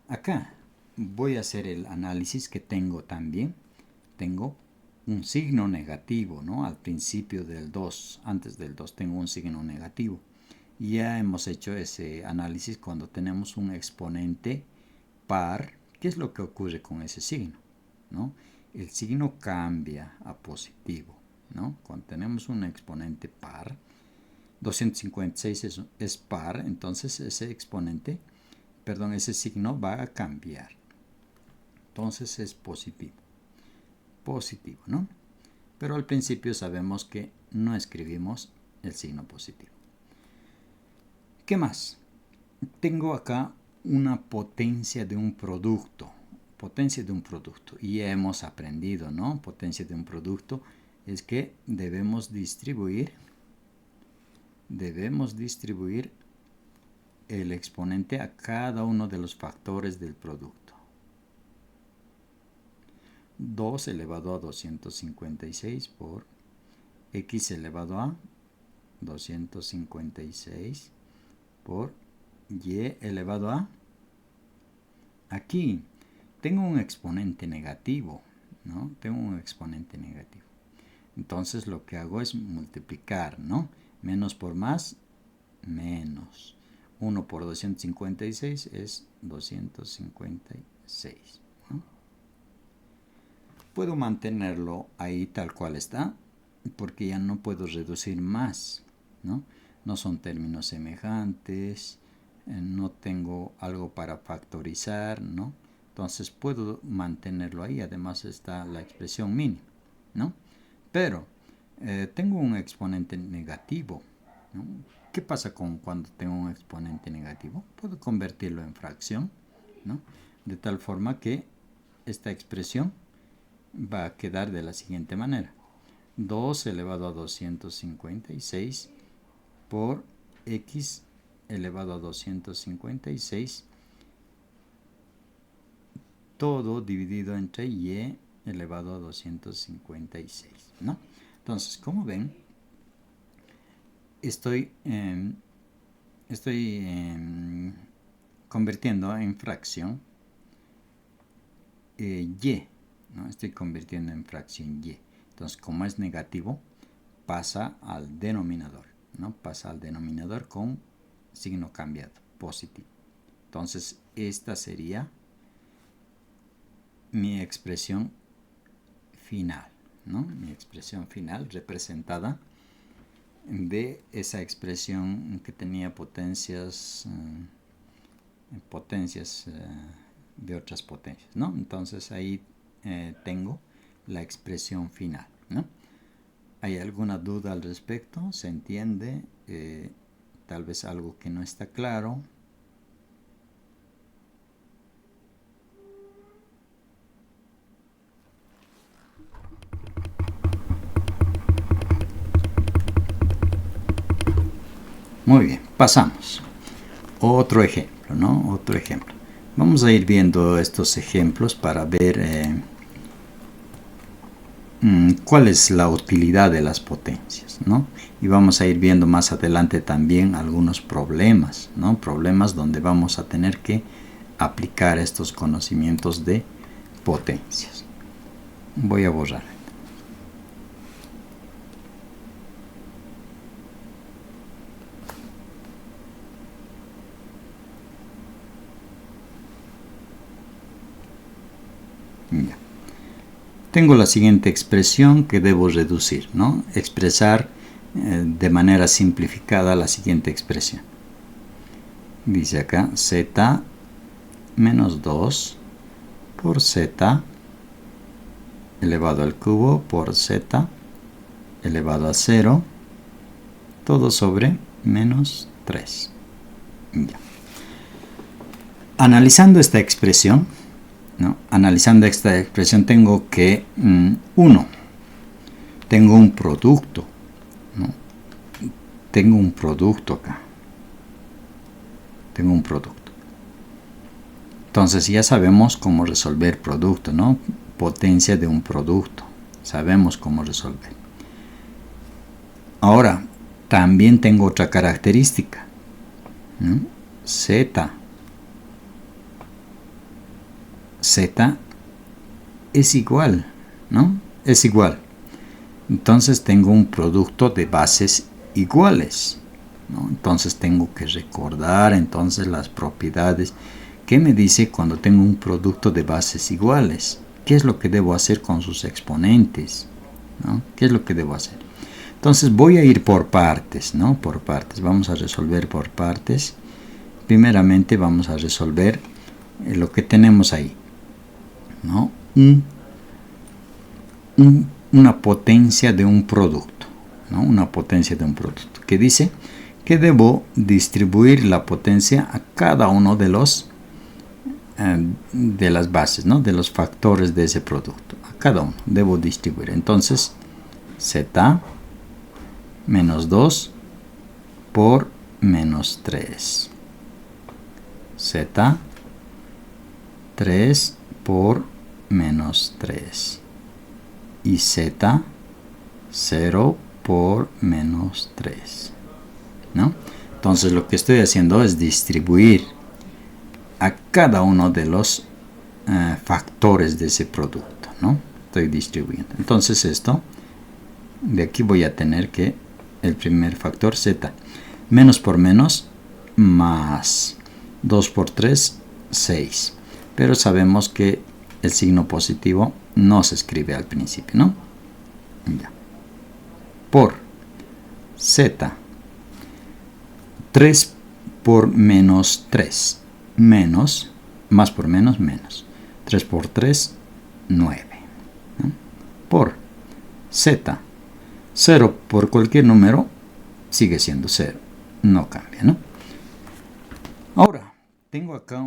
Acá voy a hacer el análisis que tengo también. Tengo un signo negativo, ¿no? Al principio del 2, antes del 2 tengo un signo negativo. Ya hemos hecho ese análisis cuando tenemos un exponente par. ¿Qué es lo que ocurre con ese signo? ¿No? El signo cambia a positivo, ¿no? Cuando tenemos un exponente par, 256 es par, entonces ese signo va a cambiar. Entonces es positivo. Positivo, ¿no? Pero al principio sabemos que no escribimos el signo positivo. ¿Qué más? Tengo acá una potencia de un producto. Potencia de un producto. Y ya hemos aprendido, ¿no? Potencia de un producto es que debemos distribuir el exponente a cada uno de los factores del producto. 2 elevado a 256 por x elevado a 256 por y elevado a... Aquí tengo un exponente negativo, ¿no? Tengo un exponente negativo. Entonces lo que hago es multiplicar, ¿no? Menos por más, menos. 1 por 256 es 256, ¿no? Puedo mantenerlo ahí tal cual está, porque ya no puedo reducir más, ¿no? No son términos semejantes, no tengo algo para factorizar, ¿no? Entonces puedo mantenerlo ahí, además está la expresión mínima, ¿no? Pero tengo un exponente negativo, ¿no? ¿Qué pasa cuando tengo un exponente negativo? Puedo convertirlo en fracción, ¿no? De tal forma que esta expresión va a quedar de la siguiente manera. 2 elevado a 256 por x elevado a 256, todo dividido entre y elevado a 256, ¿no? Entonces, como ven, estoy convirtiendo en fracción y, ¿no? Estoy convirtiendo en fracción y. Entonces, como es negativo, pasa al denominador, ¿no? Pasa al denominador con signo cambiado, positivo. Entonces, esta sería mi expresión final, ¿no? Mi expresión final representada de esa expresión que tenía potencias de otras potencias, ¿no? Entonces ahí tengo la expresión final, ¿no? ¿Hay alguna duda al respecto? ¿Se entiende? Tal vez algo que no está claro. Muy bien, pasamos. Otro ejemplo, ¿no? Otro ejemplo. Vamos a ir viendo estos ejemplos para ver cuál es la utilidad de las potencias, ¿no? Y vamos a ir viendo más adelante también algunos problemas, ¿no? Problemas donde vamos a tener que aplicar estos conocimientos de potencias. Voy a borrar. Ya. Tengo la siguiente expresión que debo reducir, ¿no? Expresar de manera simplificada la siguiente expresión. Dice acá z menos 2 por z elevado al cubo por z elevado a 0, todo sobre menos 3. Ya. Analizando esta expresión, ¿no? Analizando esta expresión tengo que, 1, tengo un producto, ¿no? Tengo un producto acá. Tengo un producto. Entonces ya sabemos cómo resolver producto, ¿no? Potencia de un producto. Sabemos cómo resolver. Ahora, también tengo otra característica, ¿no? Z es igual, ¿no? Es igual. Entonces tengo un producto de bases iguales, ¿no? Entonces tengo que recordar entonces las propiedades. ¿Qué me dice cuando tengo un producto de bases iguales? ¿Qué es lo que debo hacer con sus exponentes? ¿No? ¿Qué es lo que debo hacer? Entonces voy a ir por partes, ¿no? Por partes. Vamos a resolver por partes. Primeramente vamos a resolver lo que tenemos ahí, ¿no? Una potencia de un producto, ¿no? Una potencia de un producto que dice que debo distribuir la potencia a cada uno de los de las bases, ¿no? De los factores de ese producto. A cada uno debo distribuir. Entonces, Z menos 2 por menos 3. Z 3 por menos 3. Y Z 0 por menos 3. ¿No? Entonces lo que estoy haciendo es distribuir a cada uno de los factores de ese producto, ¿no? Estoy distribuyendo. Entonces esto, de aquí voy a tener que el primer factor Z, menos por menos, más 2 por 3, 6. Pero sabemos que el signo positivo no se escribe al principio, ¿no? Ya. Por Z, 3 por menos 3, menos, más por menos, menos. 3 por 3, 9. ¿No? Por Z, 0 por cualquier número sigue siendo 0. No cambia, ¿no? Ahora, tengo acá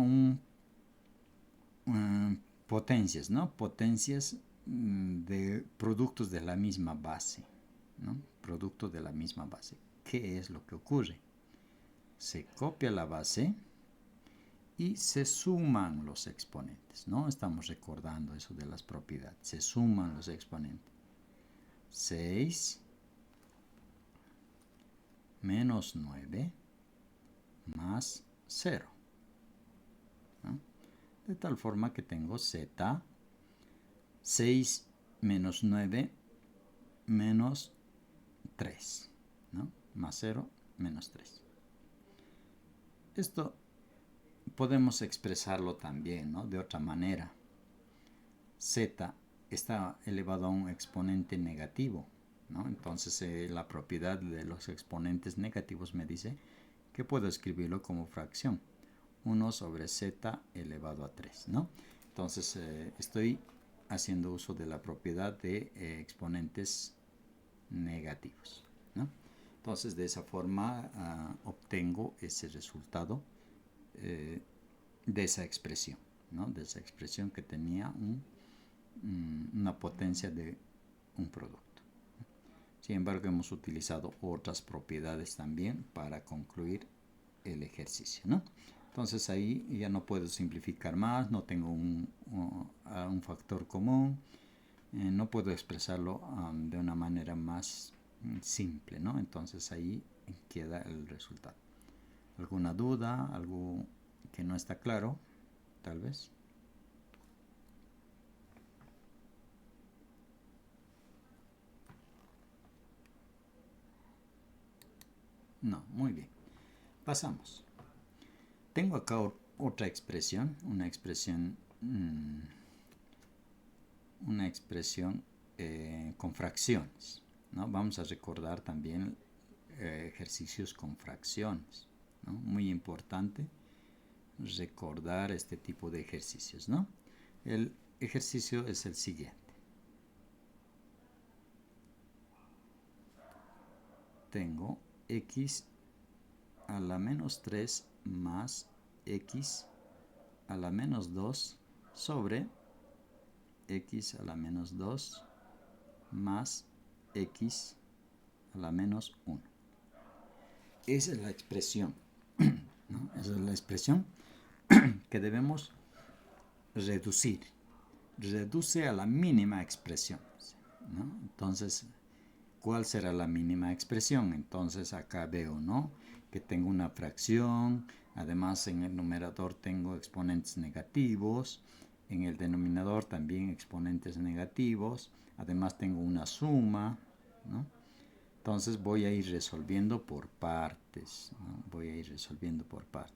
potencias, ¿no? Potencias de productos de la misma base, ¿no? Productos de la misma base. ¿Qué es lo que ocurre? Se copia la base y se suman los exponentes, ¿no? Estamos recordando eso de las propiedades. Se suman los exponentes. 6 menos 9 más 0. ¿No? De tal forma que tengo Z 6 menos 9 menos 3, ¿no? Más 0 menos 3. Esto podemos expresarlo también, ¿no? De otra manera. Z está elevado a un exponente negativo, ¿no? Entonces la propiedad de los exponentes negativos me dice que puedo escribirlo como fracción. 1 sobre Z elevado a 3, ¿no? Entonces estoy haciendo uso de la propiedad de exponentes negativos, ¿no? Entonces de esa forma obtengo ese resultado de esa expresión, ¿no? De esa expresión que tenía una potencia de un producto. Sin embargo, hemos utilizado otras propiedades también para concluir el ejercicio, ¿no? Entonces ahí ya no puedo simplificar más, no tengo un factor común, no puedo expresarlo de una manera más simple, ¿no? Entonces ahí queda el resultado. ¿Alguna duda? ¿Algo que no está claro? Tal vez. No, muy bien. Pasamos. Tengo acá otra expresión, una expresión con fracciones, ¿no? Vamos a recordar también ejercicios con fracciones, ¿no? Muy importante recordar este tipo de ejercicios, ¿no? El ejercicio es el siguiente. Tengo x a la menos 3 más x a la menos 2 sobre x a la menos 2 más x a la menos 1. Esa es la expresión, ¿no? Esa es la expresión que debemos reducir. Reduce a la mínima expresión, ¿no? Entonces, ¿cuál será la mínima expresión? Entonces acá veo, ¿no?, que tengo una fracción, además en el numerador tengo exponentes negativos, en el denominador también exponentes negativos, además tengo una suma, ¿no? Entonces voy a ir resolviendo por partes, ¿no? Voy a ir resolviendo por partes.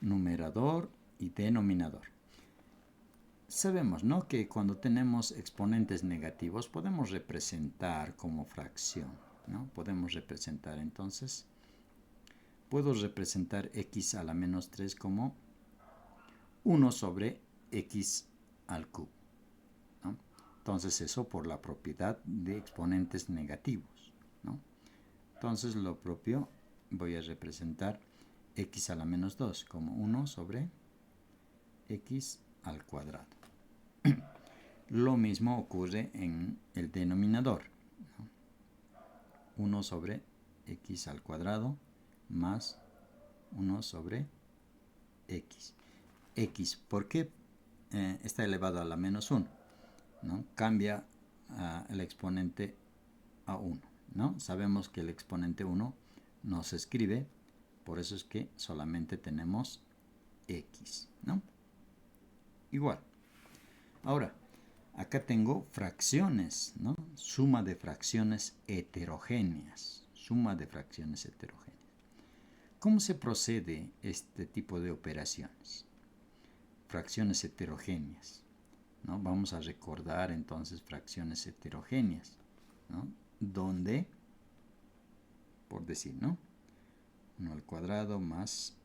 Numerador y denominador. Sabemos, ¿no?, que cuando tenemos exponentes negativos podemos representar como fracción, ¿no? Podemos representar, entonces, puedo representar x a la menos 3 como 1 sobre x al cubo, ¿no? Entonces eso por la propiedad de exponentes negativos, ¿no? Entonces lo propio voy a representar x a la menos 2 como 1 sobre x al cuadrado. Lo mismo ocurre en el denominador, ¿no? 1 sobre x al cuadrado más 1 sobre x. X, ¿por qué está elevado a la menos 1? ¿No? Cambia el exponente a 1, ¿no? Sabemos que el exponente 1 no se escribe, por eso es que solamente tenemos x, ¿no? Igual. Ahora, acá tengo fracciones, ¿no? Suma de fracciones heterogéneas. Suma de fracciones heterogéneas. ¿Cómo se procede este tipo de operaciones? Fracciones heterogéneas, ¿no? Vamos a recordar entonces fracciones heterogéneas, ¿no? Donde, por decir, ¿no?, 1 al cuadrado más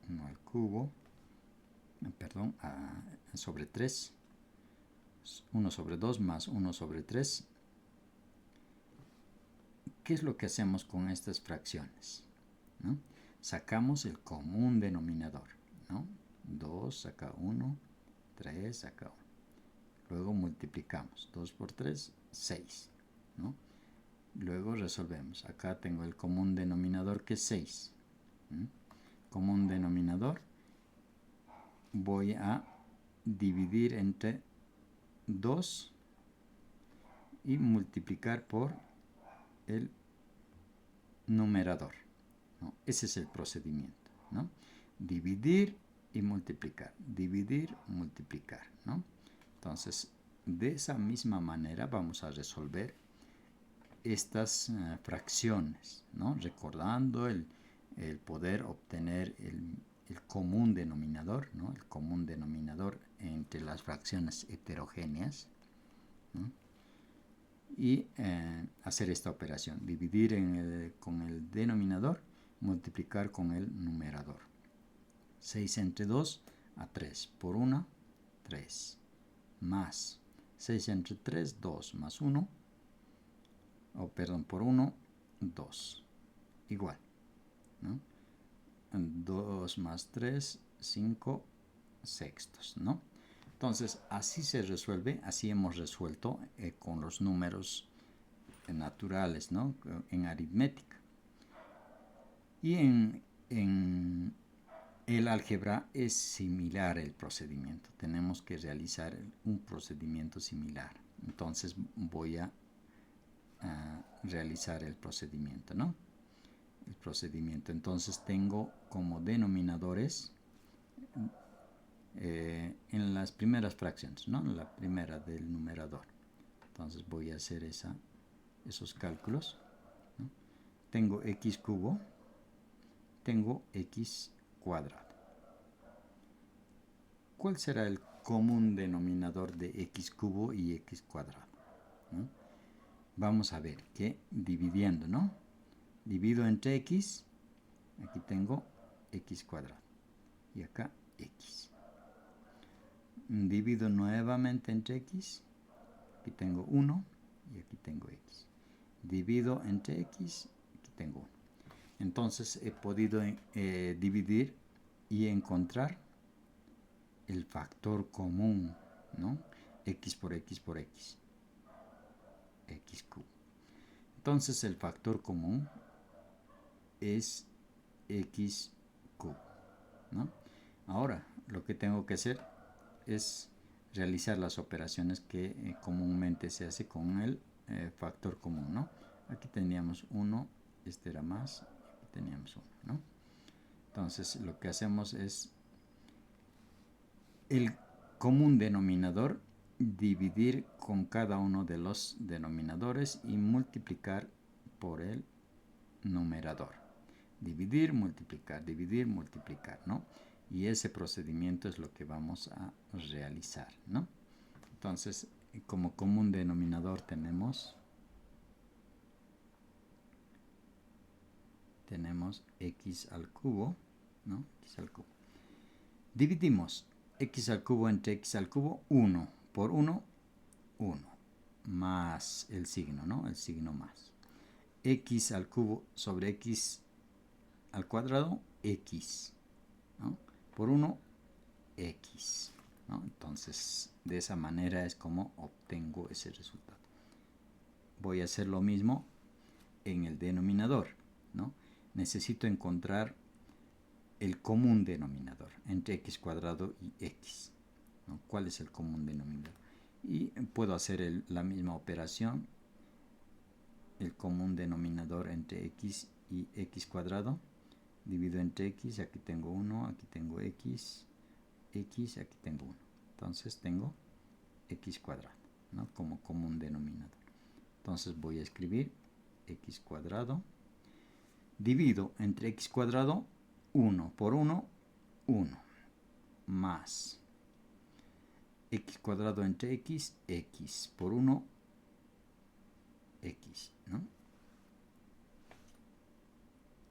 1 al cubo, perdón, sobre 3, 1 sobre 2 más 1 sobre 3. ¿Qué es lo que hacemos con estas fracciones? ¿No? Sacamos el común denominador, ¿no? 2 saca 1, 3 saca 1. Luego multiplicamos, 2 por 3, 6, ¿no? Luego resolvemos. Acá tengo el común denominador que es 6. Común denominador. Voy a dividir entre 2 y multiplicar por el numerador, ¿no? Ese es el procedimiento, ¿no? Dividir y multiplicar. Dividir, multiplicar, ¿no? Entonces, de esa misma manera vamos a resolver estas fracciones, ¿no? Recordando el poder obtener el común denominador, ¿no? El común denominador entre las fracciones heterogéneas, ¿no? Y hacer esta operación, dividir con el denominador, multiplicar con el numerador. 6 entre 2 a 3, por 1, 3, más 6 entre 3, 2, más 1, por 1, 2, igual, ¿no? 2 más 3, 5 sextos, ¿no? Entonces, así se resuelve, así hemos resuelto con los números naturales, ¿no?, en aritmética. Y en el álgebra es similar el procedimiento. Tenemos que realizar un procedimiento similar. Entonces, voy a realizar el procedimiento, ¿no? El procedimiento. Entonces, tengo como denominadores en las primeras fracciones, ¿no? La primera del numerador. Entonces voy a hacer esos cálculos, ¿no? Tengo x cubo, tengo x cuadrado. ¿Cuál será el común denominador de x cubo y x cuadrado, ¿no? Vamos a ver que dividiendo, ¿no? Divido entre x, aquí tengo x cuadrado y acá x. Divido nuevamente entre x, aquí tengo 1 y aquí tengo x. Divido entre x, aquí tengo 1. Entonces he podido dividir y encontrar el factor común, ¿no? X por x por x, x cubo. Entonces el factor común es x cubo, ¿no? Ahora lo que tengo que hacer es realizar las operaciones que comúnmente se hace con el factor común, ¿no? Aquí teníamos 1, este era más, aquí teníamos 1, ¿no? Entonces lo que hacemos es el común denominador, dividir con cada uno de los denominadores y multiplicar por el numerador. Dividir, multiplicar, ¿no? Y ese procedimiento es lo que vamos a realizar, ¿no? Entonces, como común denominador tenemos x al cubo, ¿no? X al cubo. Dividimos x al cubo entre x al cubo, 1 por 1, 1, más el signo, ¿no? El signo más. X al cubo sobre x al cuadrado, x, ¿no? Por 1, x, ¿no? Entonces, de esa manera es como obtengo ese resultado. Voy a hacer lo mismo en el denominador, ¿no? Necesito encontrar el común denominador entre x cuadrado y x, ¿no? ¿Cuál es el común denominador? Y puedo hacer la misma operación, el común denominador entre x y x cuadrado, divido entre x, aquí tengo 1, aquí tengo x, aquí tengo 1. Entonces tengo x cuadrado, ¿no? Como común denominador. Entonces voy a escribir x cuadrado, divido entre x cuadrado, 1 por 1, 1, más x cuadrado entre x, x por 1, x, ¿no?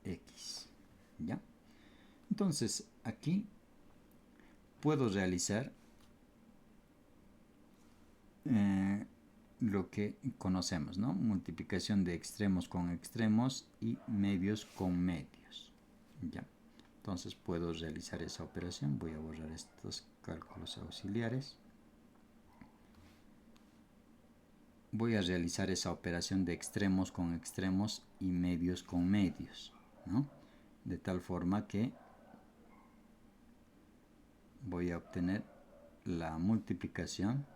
X, ¿ya? Entonces aquí puedo realizar lo que conocemos, ¿no? Multiplicación de extremos con extremos y medios con medios, ¿ya? Entonces puedo realizar esa operación. Voy a borrar estos cálculos auxiliares. Voy a realizar esa operación de extremos con extremos y medios con medios, ¿no? De tal forma que voy a obtener la multiplicación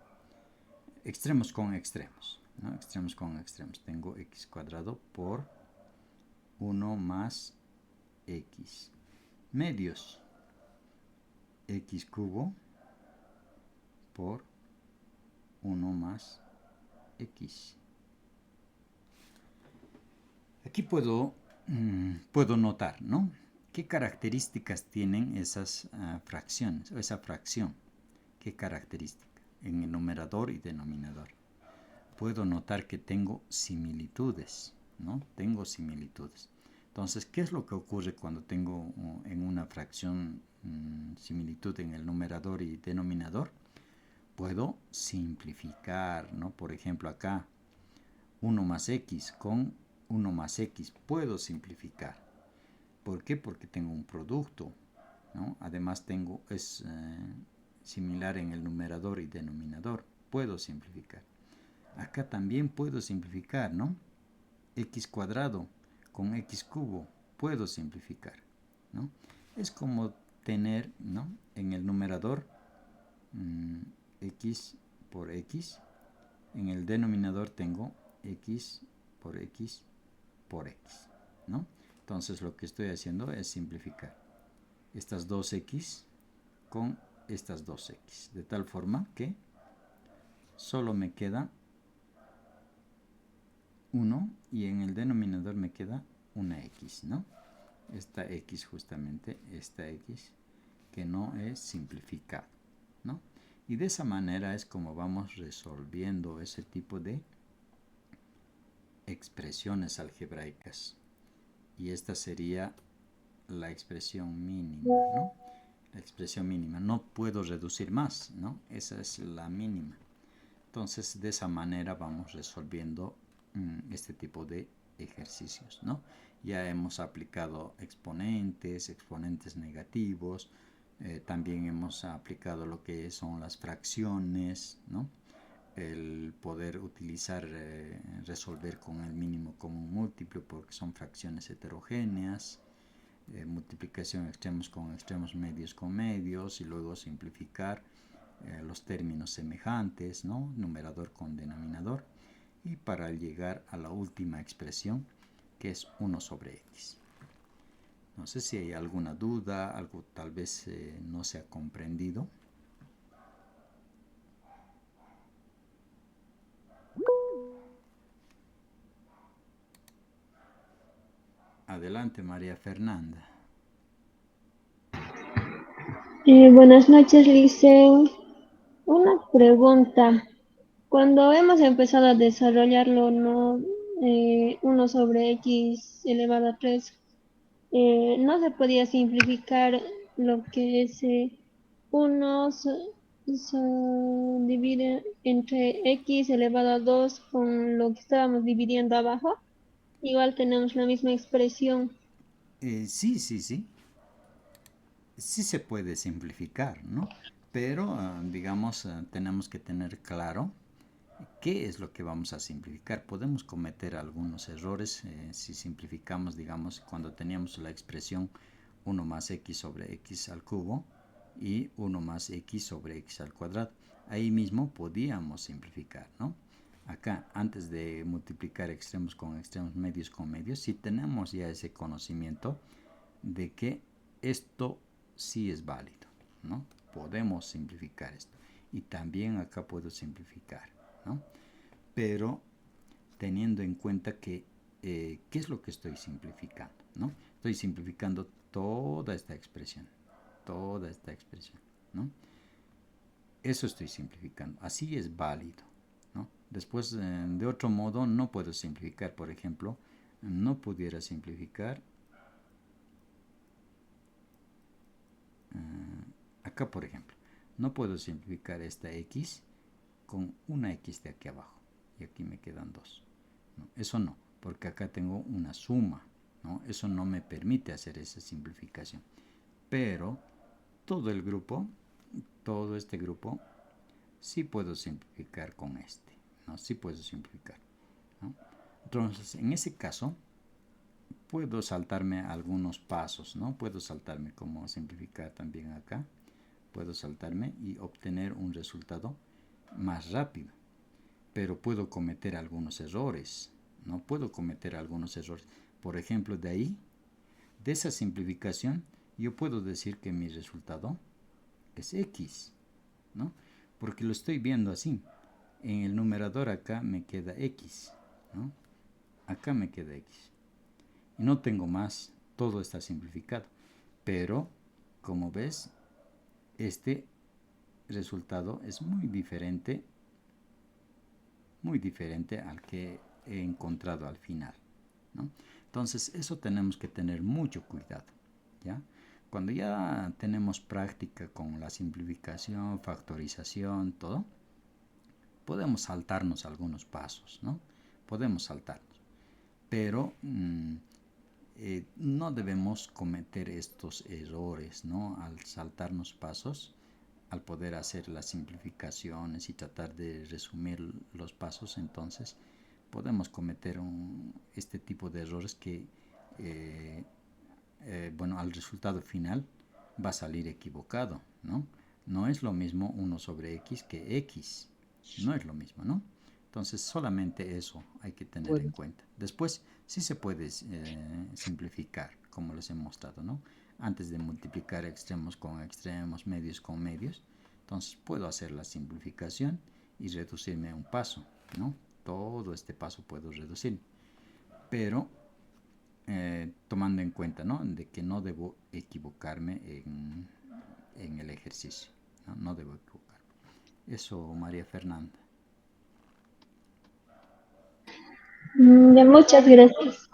extremos con extremos, ¿no? Extremos con extremos. Tengo x cuadrado por 1 más x. Medios, x cubo por 1 más x. Aquí puedo notar, ¿no? ¿Qué características tienen esas fracciones o esa fracción? ¿Qué característica? En el numerador y denominador. Puedo notar que tengo similitudes, ¿no? Tengo similitudes. Entonces, ¿qué es lo que ocurre cuando tengo en una fracción similitud en el numerador y denominador? Puedo simplificar, ¿no? Por ejemplo, acá 1 más x con 1 más x. Puedo simplificar. ¿Por qué? Porque tengo un producto, ¿no? Además es similar en el numerador y denominador. Puedo simplificar. Acá también puedo simplificar, ¿no? X cuadrado con x cubo. Puedo simplificar, ¿no? Es como tener, ¿no? En el numerador x por x. En el denominador tengo x por x por x, ¿no? Entonces lo que estoy haciendo es simplificar estas 2x con estas 2x, de tal forma que solo me queda 1 y en el denominador me queda una x, ¿no? Esta x, justamente esta x que no es simplificado, ¿no? Y de esa manera es como vamos resolviendo ese tipo de expresiones algebraicas. Y esta sería la expresión mínima, ¿no? La expresión mínima. No puedo reducir más, ¿no? Esa es la mínima. Entonces, de esa manera vamos resolviendo este tipo de ejercicios, ¿no? Ya hemos aplicado exponentes negativos, también hemos aplicado lo que son las fracciones, ¿no? El poder utilizar, resolver con el mínimo común múltiplo porque son fracciones heterogéneas, multiplicación extremos con extremos, medios con medios, y luego simplificar los términos semejantes, ¿no? Numerador con denominador. y para llegar a la última expresión, que es 1 sobre x. No sé si hay alguna duda, algo tal vez no se ha comprendido. Adelante, María Fernanda. Buenas noches, Licen. Una pregunta. Cuando hemos empezado a desarrollarlo, ¿no? 1 sobre x elevado a 3, ¿no se podía simplificar lo que es 1 divide entre x elevado a 2 con lo que estábamos dividiendo abajo? Igual tenemos la misma expresión. Sí, sí, sí. Sí se puede simplificar, ¿no? Pero, digamos, tenemos que tener claro qué es lo que vamos a simplificar. Podemos cometer algunos errores si simplificamos, digamos, cuando teníamos la expresión 1 más x sobre x al cubo y 1 más x sobre x al cuadrado. Ahí mismo podíamos simplificar, ¿no? Acá, antes de multiplicar extremos con extremos, medios con medios, si tenemos ya ese conocimiento de que esto sí es válido, ¿no? Podemos simplificar esto. Y también acá puedo simplificar, ¿no? Pero teniendo en cuenta que, ¿qué es lo que estoy simplificando? ¿No? Estoy simplificando toda esta expresión, ¿no? Eso estoy simplificando, así es válido, ¿no? Después, de otro modo, no puedo simplificar, por ejemplo, no pudiera simplificar acá, por ejemplo, no puedo simplificar esta x con una x de aquí abajo y aquí me quedan dos, ¿no? Eso no, porque acá tengo una suma, ¿no? Eso no me permite hacer esa simplificación, pero todo el grupo, todo este grupo, sí puedo simplificar con este, ¿no? Sí puedo simplificar, ¿no? Entonces, en ese caso, puedo saltarme algunos pasos, ¿no? Puedo saltarme como simplificar también acá, puedo saltarme y obtener un resultado más rápido, pero puedo cometer algunos errores, ¿no? Puedo cometer algunos errores. Por ejemplo, de ahí, de esa simplificación, yo puedo decir que mi resultado es x, ¿no? Porque lo estoy viendo así. En el numerador acá me queda x, ¿no? Acá me queda x. Y no tengo más, todo está simplificado. Pero, como ves, este resultado es muy diferente al que he encontrado al final, ¿no? Entonces, eso tenemos que tener mucho cuidado, ¿ya? Cuando ya tenemos práctica con la simplificación, factorización, todo, podemos saltarnos algunos pasos, ¿no? Podemos saltarnos, pero no debemos cometer estos errores, ¿no? Al saltarnos pasos, al poder hacer las simplificaciones y tratar de resumir los pasos, entonces podemos cometer este tipo de errores que, eh, bueno, al resultado final va a salir equivocado, ¿no? No es lo mismo 1 sobre x que x, no es lo mismo, ¿no? Entonces solamente eso hay que tener en Bueno, cuenta. Después sí se puede simplificar, como les he mostrado, ¿no? Antes de multiplicar extremos con extremos, medios con medios, entonces puedo hacer la simplificación y reducirme un paso, ¿no? Todo este paso puedo reducir, pero tomando en cuenta, ¿no? De que no debo equivocarme en el ejercicio, ¿no? No debo equivocarme. Eso, María Fernanda. Ya, muchas gracias.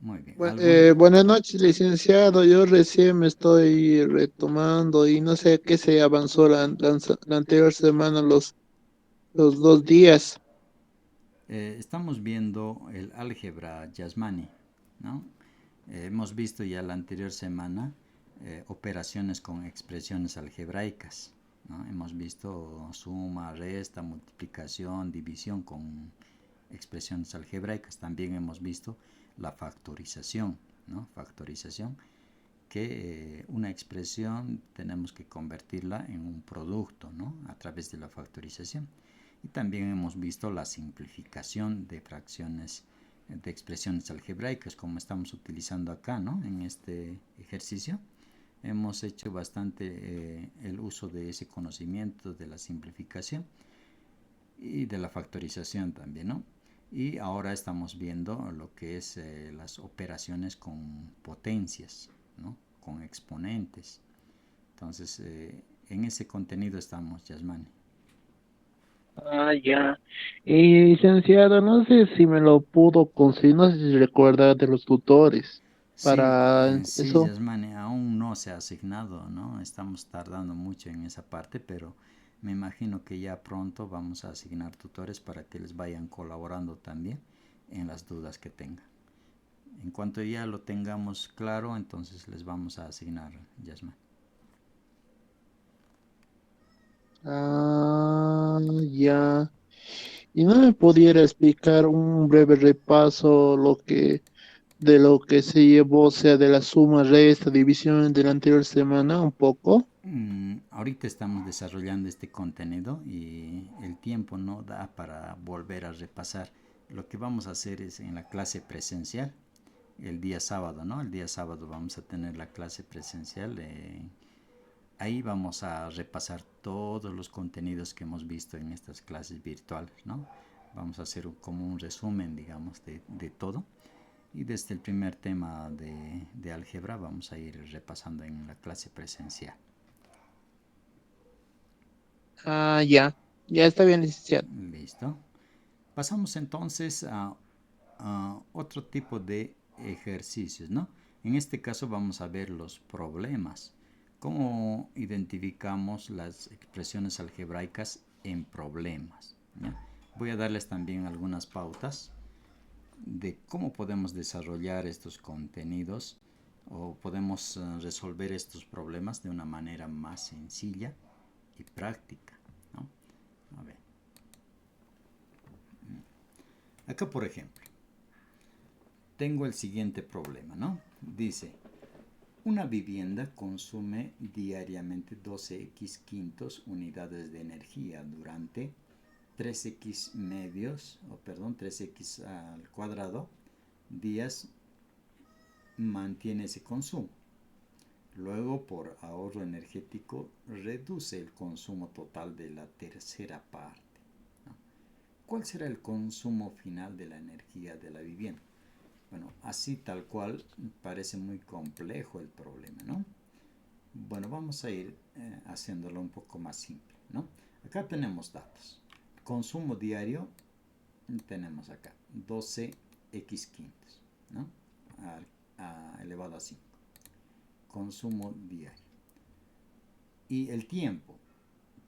Muy bien. ¿Algún? buenas noches, licenciado. Yo recién me estoy retomando y no sé qué se avanzó la anterior semana, los 2 días. Estamos viendo el álgebra Yasmani, ¿no? Hemos visto ya la anterior semana operaciones con expresiones algebraicas, ¿no? Hemos visto suma, resta, multiplicación, división con expresiones algebraicas. También hemos visto la factorización, ¿no? Factorización, que una expresión tenemos que convertirla en un producto, ¿no? A través de la factorización. Y también hemos visto la simplificación de fracciones, de expresiones algebraicas, como estamos utilizando acá, ¿no? En este ejercicio. Hemos hecho bastante el uso de ese conocimiento de la simplificación y de la factorización también, ¿no? Y ahora estamos viendo lo que es las operaciones con potencias, ¿no? Con exponentes. Entonces, en ese contenido estamos, Yasmani. Ah, ya. Y licenciado, no sé si me lo pudo conseguir, no sé si recuerda de los tutores Sí, para sí, eso. Yasmani, aún no se ha asignado, ¿no? Estamos tardando mucho en esa parte, pero me imagino que ya pronto vamos a asignar tutores para que les vayan colaborando también en las dudas que tengan. En cuanto ya lo tengamos claro, entonces les vamos a asignar, Yasmani. Ah, ya. ¿Y no me pudiera explicar un breve repaso de lo que se llevó, o sea, de la suma, resta, división de la anterior semana, un poco? Ahorita estamos desarrollando este contenido y el tiempo no da para volver a repasar. Lo que vamos a hacer es en la clase presencial, el día sábado, ¿no? El día sábado vamos a tener la clase presencial. Ahí vamos a repasar todos los contenidos que hemos visto en estas clases virtuales, ¿no? Vamos a hacer como un resumen, digamos, de todo. Y desde el primer tema de álgebra vamos a ir repasando en la clase presencial. Ah, ya. Ya está bien, licenciado. Listo. Pasamos entonces a otro tipo de ejercicios, ¿no? En este caso vamos a ver los problemas. ¿Cómo identificamos las expresiones algebraicas en problemas? ¿Ya? Voy a darles también algunas pautas de cómo podemos desarrollar estos contenidos o podemos resolver estos problemas de una manera más sencilla y práctica, ¿no? A ver, acá por ejemplo, tengo el siguiente problema, ¿no? Dice, una vivienda consume diariamente 12x quintos unidades de energía durante 3x medios, o perdón, 3x al cuadrado días mantiene ese consumo. Luego, por ahorro energético, reduce el consumo total de la tercera parte, ¿no? ¿Cuál será el consumo final de la energía de la vivienda? Bueno, así tal cual parece muy complejo el problema, ¿no? Bueno, vamos a ir haciéndolo un poco más simple, ¿no? Acá tenemos datos. Consumo diario tenemos acá 12x quintos, ¿no? Elevado a 5. Consumo diario. Y el tiempo.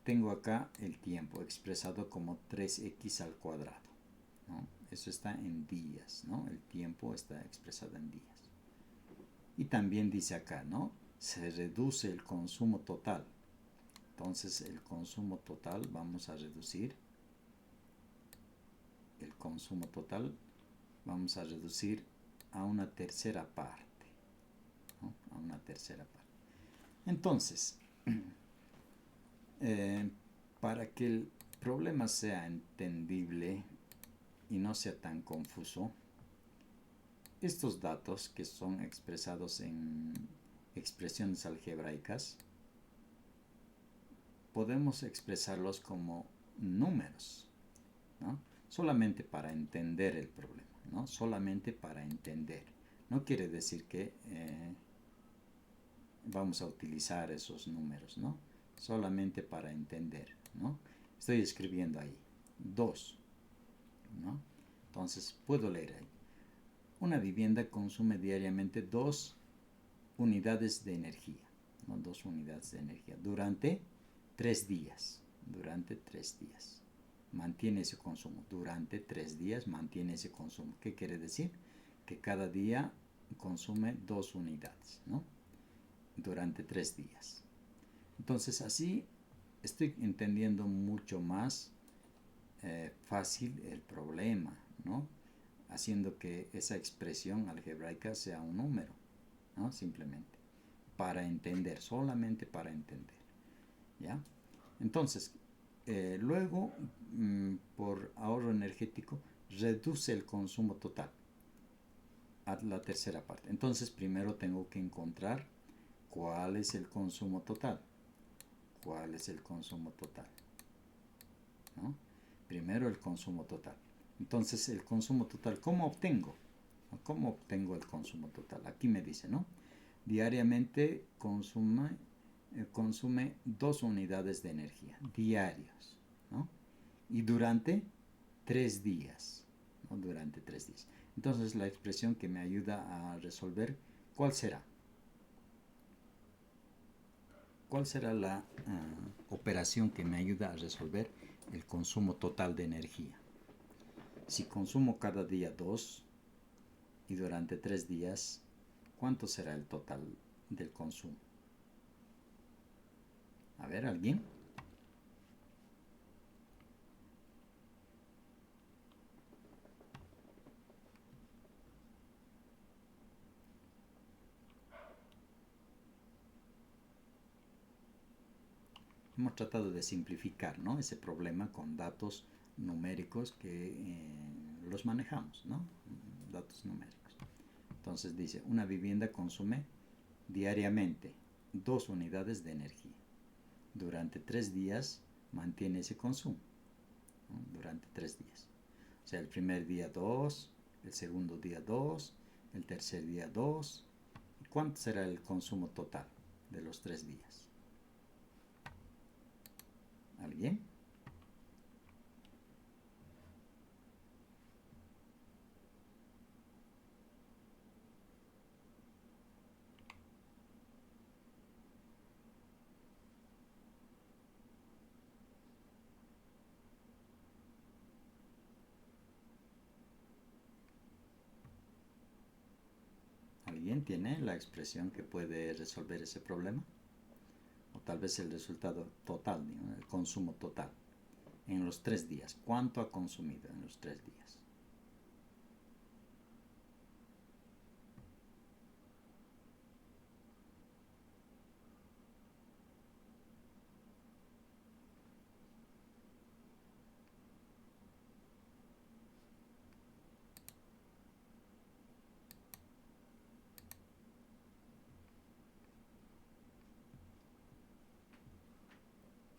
Tengo acá el tiempo expresado como 3x al cuadrado, ¿no? Eso está en días, ¿no? El tiempo está expresado en días. Y también dice acá, ¿no? Se reduce el consumo total. Entonces el consumo total vamos a reducir. El consumo total vamos a reducir a una tercera parte, ¿no? A una tercera parte. Entonces, eh, para que el problema sea entendible y no sea tan confuso, estos datos que son expresados en expresiones algebraicas podemos expresarlos como números, ¿no? Solamente para entender el problema, ¿no? Solamente para entender. No quiere decir que vamos a utilizar esos números, ¿no? Solamente para entender, ¿no? Estoy escribiendo ahí 2, ¿no? Entonces puedo leer ahí. Una vivienda consume diariamente 2 unidades de energía, ¿no? 2 unidades de energía durante 3 días. Durante 3 días. Mantiene ese consumo. Durante 3 días mantiene ese consumo. ¿Qué quiere decir? Que cada día consume 2 unidades, ¿no? Durante 3 días. Entonces así estoy entendiendo mucho más fácil el problema, ¿no? Haciendo que esa expresión algebraica sea un número, ¿no? Simplemente para entender, solamente para entender, ¿ya? Entonces, Luego, por ahorro energético, reduce el consumo total a la tercera parte. Entonces, primero tengo que encontrar cuál es el consumo total. ¿Cuál es el consumo total? ¿No? Primero el consumo total. Entonces, el consumo total, ¿cómo obtengo? ¿Cómo obtengo el consumo total? Aquí me dice, ¿no? Diariamente consume 2 unidades de energía, diarios, ¿no? Y durante 3 días, ¿no? Durante 3 días. Entonces, la expresión que me ayuda a resolver, ¿cuál será? ¿Cuál será la operación que me ayuda a resolver el consumo total de energía? Si consumo cada día 2 y durante 3 días, ¿cuánto será el total del consumo? A ver, ¿alguien? Hemos tratado de simplificar, ¿no?, ese problema con datos numéricos que los manejamos, ¿no? Datos numéricos. Entonces dice, una vivienda consume diariamente 2 unidades de energía. Durante 3 días mantiene ese consumo, ¿no? Durante 3 días. O sea, el primer día 2, el segundo día 2, el tercer día 2. ¿Cuánto será el consumo total de los 3 días? ¿Alguien? ¿Alguien tiene la expresión que puede resolver ese problema? O tal vez el resultado total, ¿no?, el consumo total en los 3 días. ¿Cuánto ha consumido en los 3 días?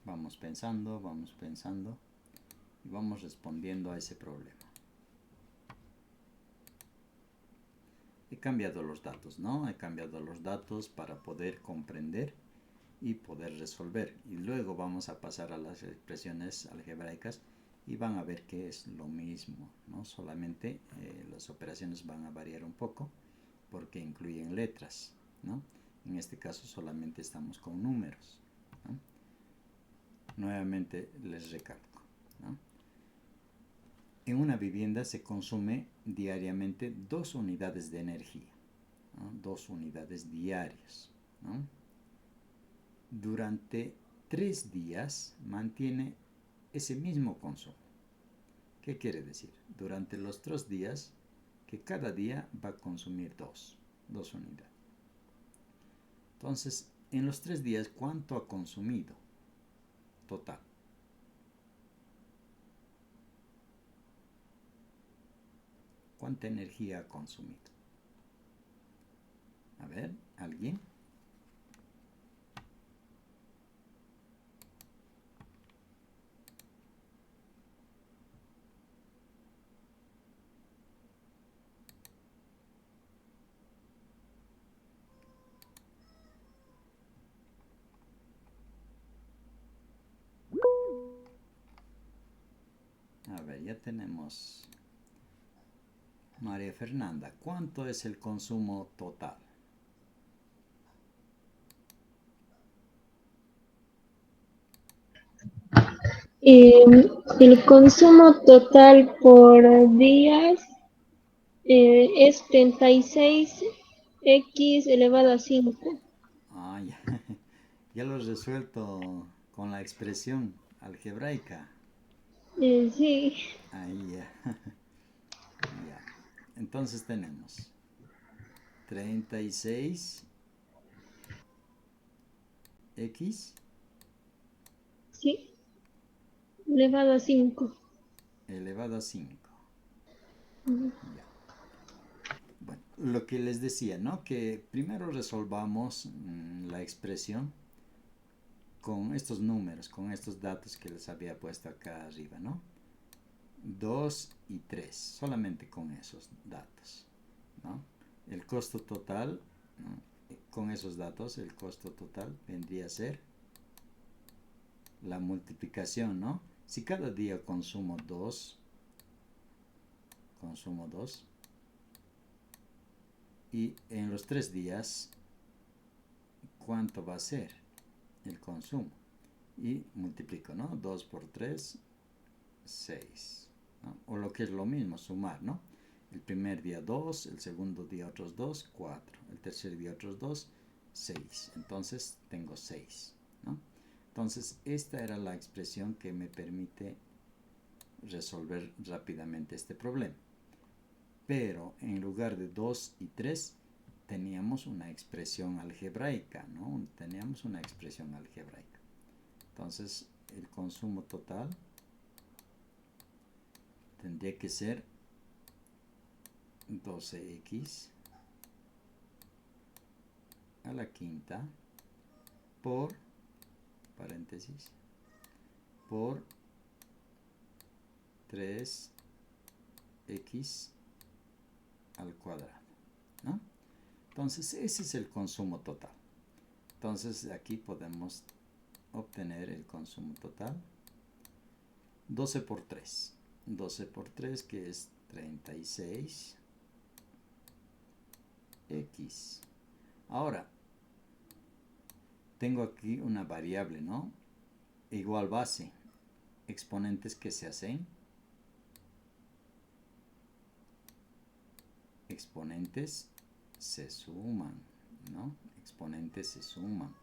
Vamos pensando y vamos respondiendo a ese problema. He cambiado los datos, ¿no? He cambiado los datos para poder comprender y poder resolver. Y luego vamos a pasar a las expresiones algebraicas y van a ver que es lo mismo, ¿no? Solamente las operaciones van a variar un poco porque incluyen letras, ¿no? En este caso solamente estamos con números, ¿no? Nuevamente les recalco, ¿no? En una vivienda se consume diariamente 2 unidades de energía, ¿no? 2 unidades diarias, ¿no? Durante 3 días mantiene ese mismo consumo. ¿Qué quiere decir? Durante los 3 días, que cada día va a consumir 2 unidades. Entonces, en los 3 días, ¿cuánto ha consumido total? ¿Cuánta energía ha consumido? A ver, ¿alguien? A ver, ya tenemos María Fernanda. ¿Cuánto es el consumo total? El consumo total por días es 36x elevado a 5. Ah, ya, ya lo he resuelto con la expresión algebraica. Sí, Ahí ya. Ya. Entonces tenemos 36x sí, elevado a 5. elevado a 5. Ujú. Ya. Bueno, lo que les decía, ¿no? Que primero resolvamos la expresión con estos números, con estos datos que les había puesto acá arriba, ¿no? 2 y 3, solamente con esos datos, ¿no? El costo total, ¿no? Con esos datos, el costo total vendría a ser la multiplicación, ¿no? Si cada día consumo 2, y en los 3 días, ¿cuánto va a ser el consumo? Y multiplico, ¿no? 2 por 3, 6, ¿no? O lo que es lo mismo, sumar, ¿no? El primer día 2, el segundo día otros 2, 4, el tercer día otros 2, 6. Entonces tengo 6, ¿no? Entonces esta era la expresión que me permite resolver rápidamente este problema. Pero en lugar de 2 y 3 teníamos una expresión algebraica, ¿no? Teníamos una expresión algebraica. Entonces el consumo total tendría que ser 12x a la quinta por, paréntesis, por 3x al cuadrado, ¿no? Entonces ese es el consumo total. Entonces aquí podemos obtener el consumo total. 12 por 3. 12 por 3 que es 36x. Ahora, tengo aquí una variable, ¿no? Igual base. Exponentes que se hacen. Exponentes se suman, ¿no? Exponentes se suman.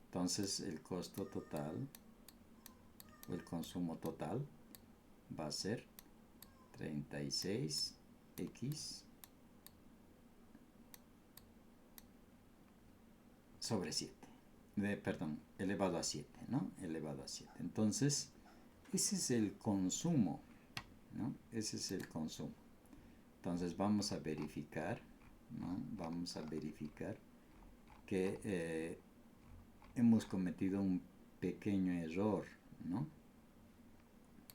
Entonces el costo total o el consumo total va a ser 36x sobre 7. Perdón, elevado a 7, ¿no? Elevado a 7. Entonces, ese es el consumo, ¿no? Ese es el consumo. Entonces vamos a verificar, ¿no? Vamos a verificar que hemos cometido un pequeño error, ¿no?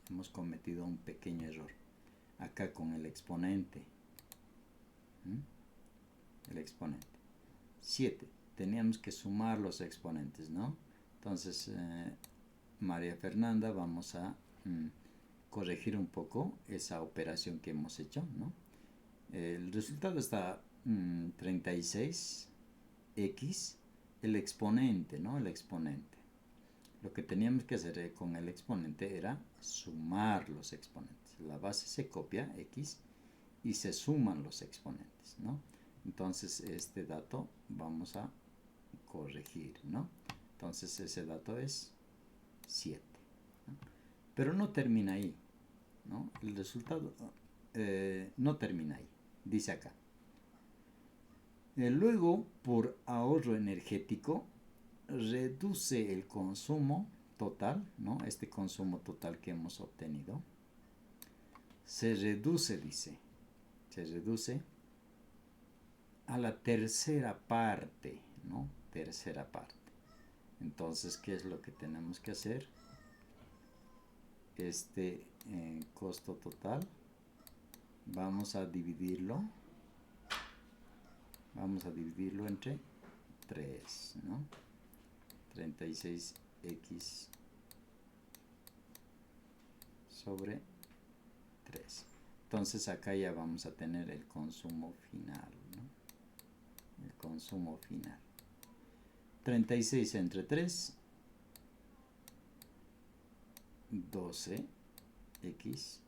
Hemos cometido un pequeño error acá con el exponente. El exponente 7, teníamos que sumar los exponentes, ¿no? Entonces María Fernanda, vamos a corregir un poco esa operación que hemos hecho, ¿no? El resultado está 36x, el exponente, ¿no? El exponente. Lo que teníamos que hacer con el exponente era sumar los exponentes. La base se copia, x, y se suman los exponentes, ¿no? Entonces este dato vamos a corregir, ¿no? Entonces ese dato es 7, ¿no? Pero no termina ahí, ¿no? El resultado no termina ahí, dice acá. Luego, por ahorro energético, reduce el consumo total, ¿no? Este consumo total que hemos obtenido. Se reduce, dice, se reduce a la tercera parte, ¿no? Tercera parte. Entonces, ¿qué es lo que tenemos que hacer? Este costo total vamos a dividirlo entre 3, ¿no? 36x sobre 3. Entonces acá ya vamos a tener el consumo final, ¿no? El consumo final. 36 entre 3, 12x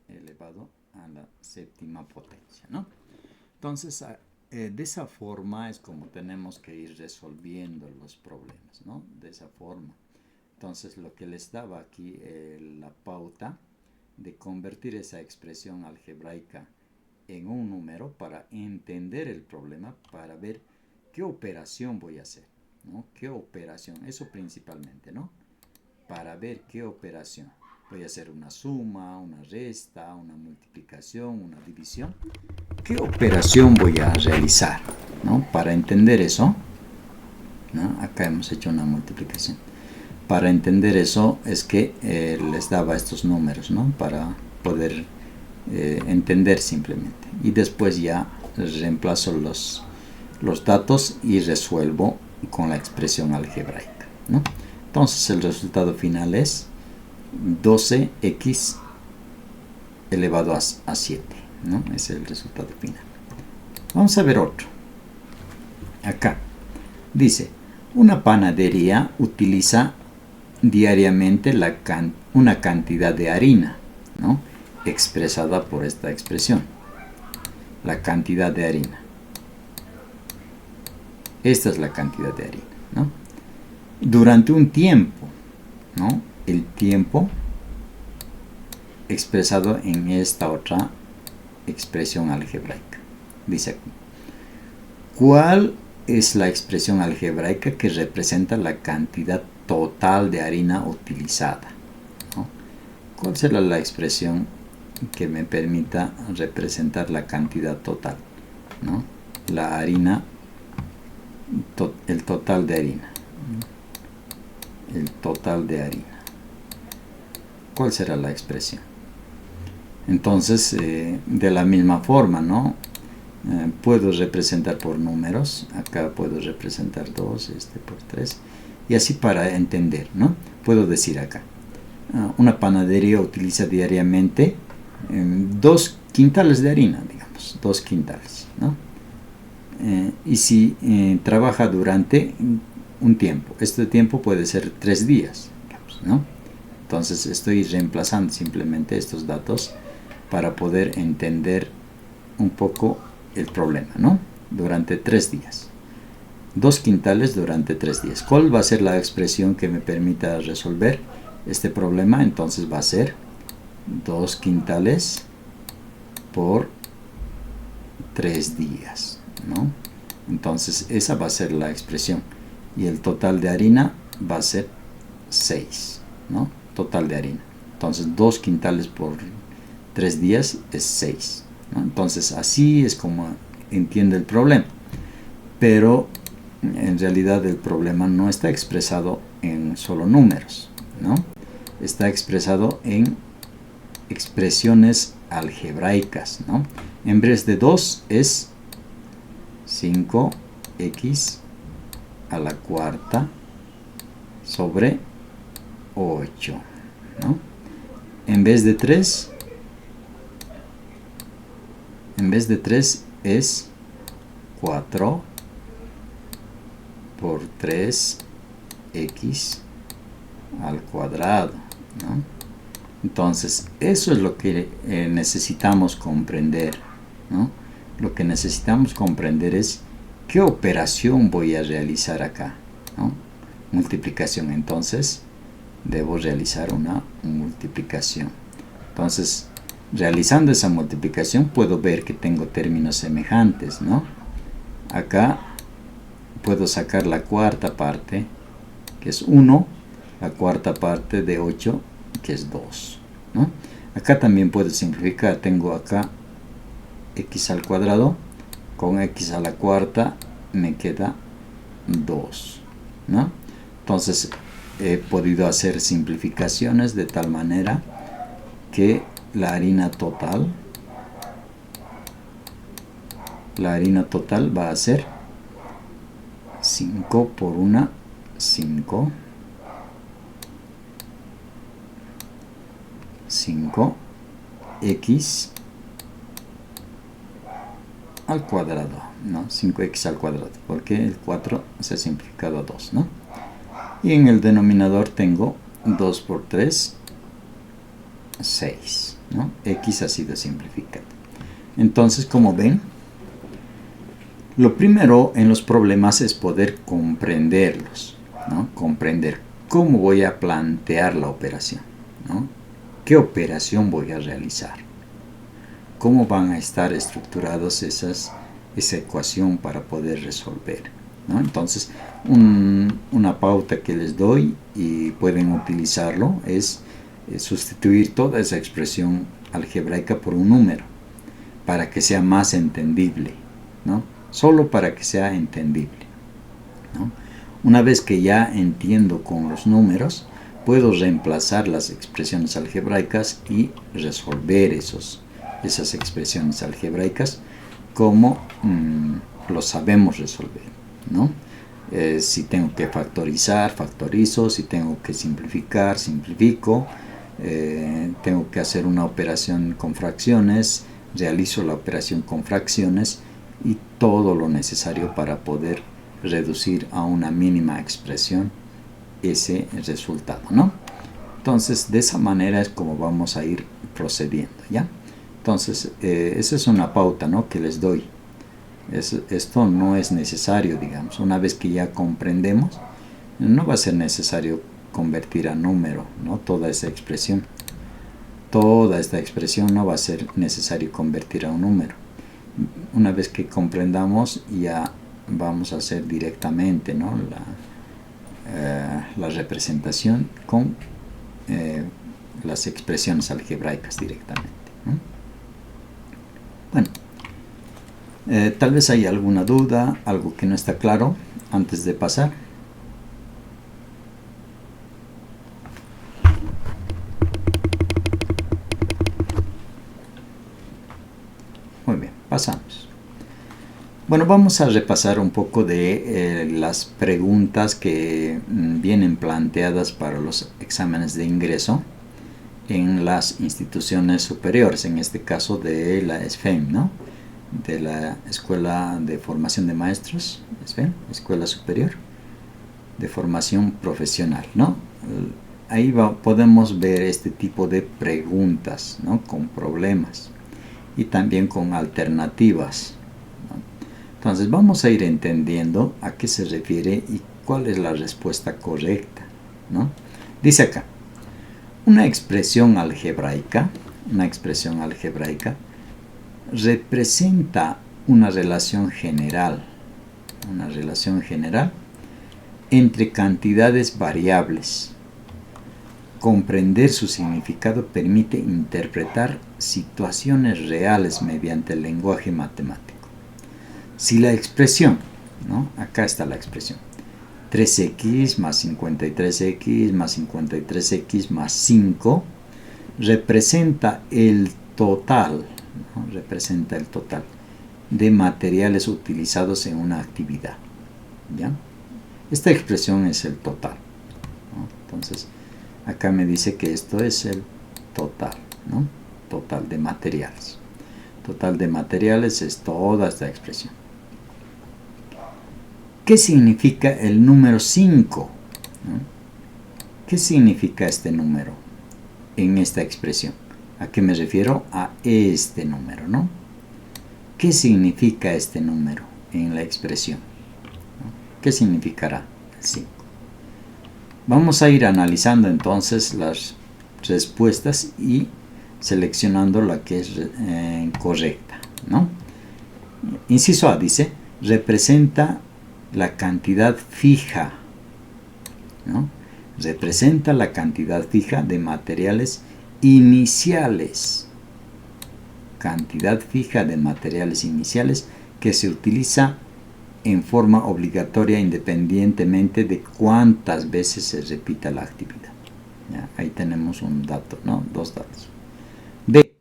elevado a la séptima potencia, ¿no? Entonces, de esa forma es como tenemos que ir resolviendo los problemas, ¿no? De esa forma. Entonces, lo que les daba aquí la pauta de convertir esa expresión algebraica en un número para entender el problema, para ver qué operación voy a hacer, ¿no? ¿Qué operación? Eso principalmente, ¿no? para ver qué operación. Voy a hacer una suma, una resta, una multiplicación, una división. ¿Qué operación voy a realizar? ¿No? Para entender eso, ¿no? Acá hemos hecho una multiplicación. Para entender eso es que les daba estos números, ¿no? Para poder entender simplemente. Y después ya reemplazo los datos y resuelvo con la expresión algebraica, ¿no? Entonces el resultado final es 12x elevado a 7, ¿no? Ese es el resultado final. Vamos a ver otro. Acá dice, una panadería utiliza diariamente una cantidad de harina, ¿no? Expresada por esta expresión. La cantidad de harina. Esta es la cantidad de harina, ¿no? Durante un tiempo, ¿no? El tiempo expresado en esta otra expresión algebraica. Dice aquí, ¿cuál es la expresión algebraica que representa la cantidad total de harina utilizada? ¿No? ¿Cuál será la expresión que me permita representar la cantidad total? ¿No? La harina, el total de harina. El total de harina. ¿Cuál será la expresión? Entonces, de la misma forma, ¿no? Puedo representar por números. Acá puedo representar 2, este por 3. Y así para entender, ¿no? Puedo decir acá. Una panadería utiliza diariamente 2 quintales de harina, digamos. 2 quintales, ¿no? Y si trabaja durante un tiempo. Este tiempo puede ser 3 días, digamos, ¿no? Entonces estoy reemplazando simplemente estos datos para poder entender un poco el problema, ¿no? Durante 3 días. 2 quintales durante 3 días. ¿Cuál va a ser la expresión que me permita resolver este problema? Entonces va a ser 2 quintales por 3 días, ¿no? Entonces esa va a ser la expresión. Y el total de harina va a ser 6, ¿no? Total de harina. Entonces 2 quintales por 3 días es 6, ¿no? Entonces así es como entiende el problema. Pero en realidad el problema no está expresado en solo números, ¿no? Está expresado en expresiones algebraicas, ¿no? En vez de 2 es 5x a la cuarta sobre 8, ¿no? En vez de 3 es 4 por 3x al cuadrado, ¿no? Entonces eso es lo que necesitamos comprender, ¿no? Lo que necesitamos comprender es qué operación voy a realizar acá, ¿no? Multiplicación. Entonces debo realizar una multiplicación. Entonces, realizando esa multiplicación puedo ver que tengo términos semejantes, ¿no? Acá puedo sacar la cuarta parte, que es 1, la cuarta parte de 8, que es 2, ¿no? Acá también puedo simplificar. Tengo acá x al cuadrado, con x a la cuarta me queda 2, ¿no? Entonces he podido hacer simplificaciones de tal manera que la harina total va a ser 5 por 1, 5, 5x al cuadrado, ¿no? 5x al cuadrado, porque el 4 se ha simplificado a 2, ¿no? Y en el denominador tengo 2 por 3, 6, ¿no? X ha sido simplificado. Entonces, como ven, lo primero en los problemas es poder comprenderlos, ¿no? Comprender cómo voy a plantear la operación, ¿no? ¿Qué operación voy a realizar? ¿Cómo van a estar estructurados esa ecuación para poder resolver, ¿no? Entonces, una pauta que les doy y pueden utilizarlo es sustituir toda esa expresión algebraica por un número para que sea más entendible, ¿no? Solo para que sea entendible, ¿no? Una vez que ya entiendo con los números, puedo reemplazar las expresiones algebraicas y resolver esas expresiones algebraicas como lo sabemos resolver, ¿no? Si tengo que factorizar, factorizo, si tengo que simplificar, simplifico, tengo que hacer una operación con fracciones, realizo la operación con fracciones y todo lo necesario para poder reducir a una mínima expresión ese resultado, ¿no? Entonces, de esa manera es como vamos a ir procediendo, ¿ya? Entonces, esa es una pauta, ¿no?, que les doy. Esto no es necesario, digamos. Una vez que ya comprendemos, no va a ser necesario convertir a número, ¿no?, toda esa expresión. Toda esta expresión no va a ser necesario convertir a un número. Una vez que comprendamos, ya vamos a hacer directamente, ¿no?, la representación con las expresiones algebraicas directamente, ¿no? Bueno, tal vez hay alguna duda, algo que no está claro antes de pasar. Muy bien, pasamos. Bueno, vamos a repasar un poco de las preguntas que vienen planteadas para los exámenes de ingreso en las instituciones superiores, en este caso de la SFEM, ¿no?, de la Escuela de Formación de Maestros, SFEM, Escuela Superior de Formación Profesional, ¿no? Ahí podemos ver este tipo de preguntas, ¿no?, con problemas y también con alternativas, ¿no? Entonces vamos a ir entendiendo a qué se refiere y cuál es la respuesta correcta, ¿no? Dice acá, una expresión algebraica representa una relación general entre cantidades variables. Comprender su significado permite interpretar situaciones reales mediante el lenguaje matemático. Si la expresión, ¿no?, acá está la expresión, 3x más 53x más 53x más 5 representa el total, ¿no?, representa el total de materiales utilizados en una actividad, ¿ya? Esta expresión es el total, ¿no? Entonces, acá me dice que esto es el total, ¿no?, total de materiales. Total de materiales es toda esta expresión. ¿Qué significa el número 5? ¿No? ¿Qué significa este número en esta expresión? ¿A qué me refiero? A este número, ¿no? ¿Qué significa este número en la expresión? ¿Qué significará el 5? Vamos a ir analizando entonces las respuestas y seleccionando la que es correcta, ¿no? Inciso A dice, representa la cantidad fija, ¿no? Representa la cantidad fija de materiales iniciales. Cantidad fija de materiales iniciales que se utiliza en forma obligatoria independientemente de cuántas veces se repita la actividad. ¿Ya? Ahí tenemos un dato, ¿no? Dos datos. B.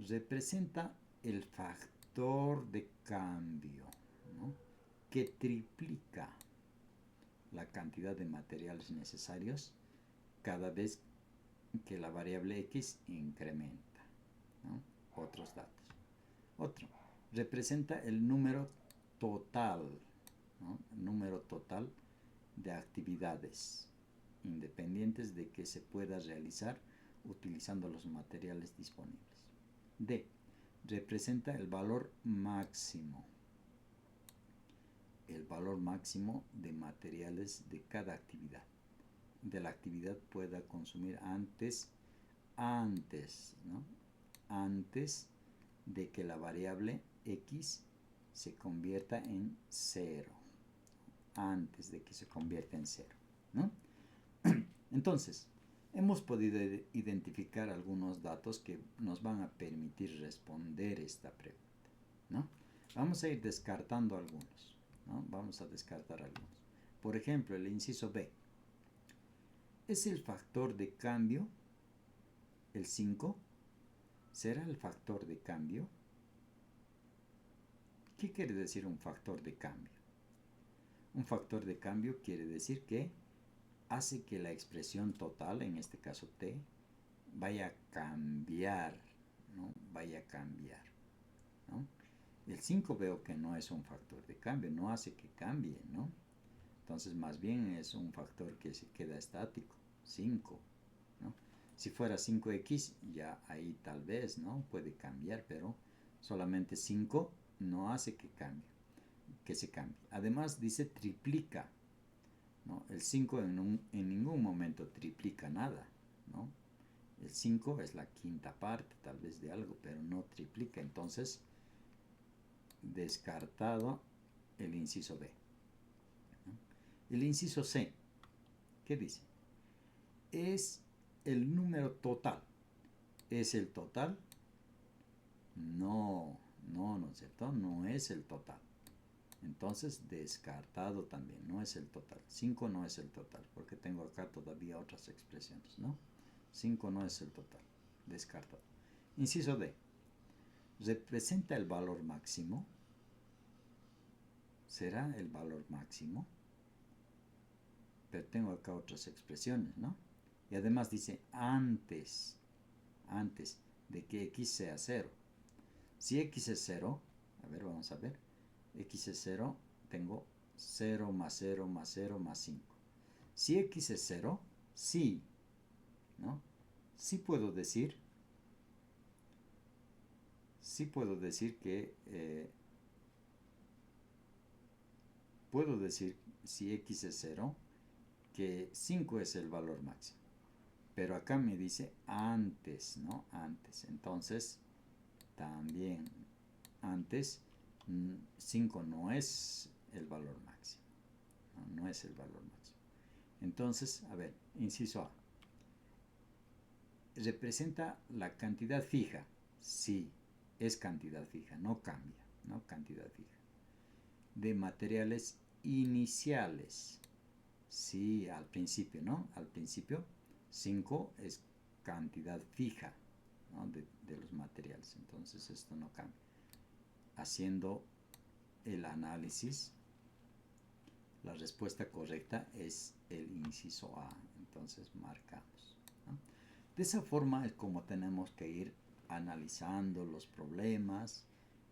Representa el factor de cambio, ¿no?, que triplica la cantidad de materiales necesarios cada vez que la variable x incrementa, ¿no? Otros datos. Otro, representa el número total, ¿no?, número total de actividades independientes de que se pueda realizar utilizando los materiales disponibles. D. Representa el valor máximo de materiales de cada actividad, de la actividad pueda consumir antes, ¿no?, antes de que la variable x se convierta en 0. antes de que se convierta en 0, ¿no? Entonces, hemos podido identificar algunos datos que nos van a permitir responder esta pregunta, ¿no? Vamos a ir descartando algunos, ¿no? Vamos a descartar algunos. Por ejemplo, el inciso B. ¿Es el factor de cambio el 5? ¿Será el factor de cambio? ¿Qué quiere decir un factor de cambio? Un factor de cambio quiere decir que hace que la expresión total, en este caso t, vaya a cambiar, ¿no? Vaya a cambiar, ¿no? El 5 veo que no es un factor de cambio, no hace que cambie, ¿no? Entonces más bien es un factor que se queda estático, 5, ¿no? Si fuera 5x, ya ahí tal vez, ¿no? Puede cambiar, pero solamente 5 no hace que cambie, que se cambie. Además dice triplica, ¿no? El 5 en ningún momento triplica nada, ¿no? El 5 es la quinta parte tal vez de algo, pero no triplica. Entonces, descartado el inciso B, ¿no? El inciso C, ¿qué dice? Es el número total. ¿Es el total? No, ¿no es cierto? No es el total. Entonces, descartado también, no es el total. 5 no es el total, porque tengo acá todavía otras expresiones, ¿no? 5 no es el total, descartado. Inciso D. ¿Representa el valor máximo? ¿Será el valor máximo? Pero tengo acá otras expresiones, ¿no? Y además dice antes de que x sea 0. Si x es 0, a ver, vamos a ver. X es 0, tengo 0 más 0 más 0 más 5. Si x es 0, sí, ¿no? Sí puedo decir que puedo decir, si x es 0, que 5 es el valor máximo. Pero acá me dice antes, ¿no? Antes. Entonces, también antes, 5 no es el valor máximo. No es el valor máximo. Entonces, a ver, inciso A. ¿Representa la cantidad fija? Sí, es cantidad fija, no cambia, ¿no? Cantidad fija. De materiales iniciales. Sí, al principio, ¿no? Al principio, 5 es cantidad fija, ¿no? de los materiales. Entonces, esto no cambia. Haciendo el análisis, la respuesta correcta es el inciso A. Entonces, marcamos, ¿no? De esa forma es como tenemos que ir analizando los problemas,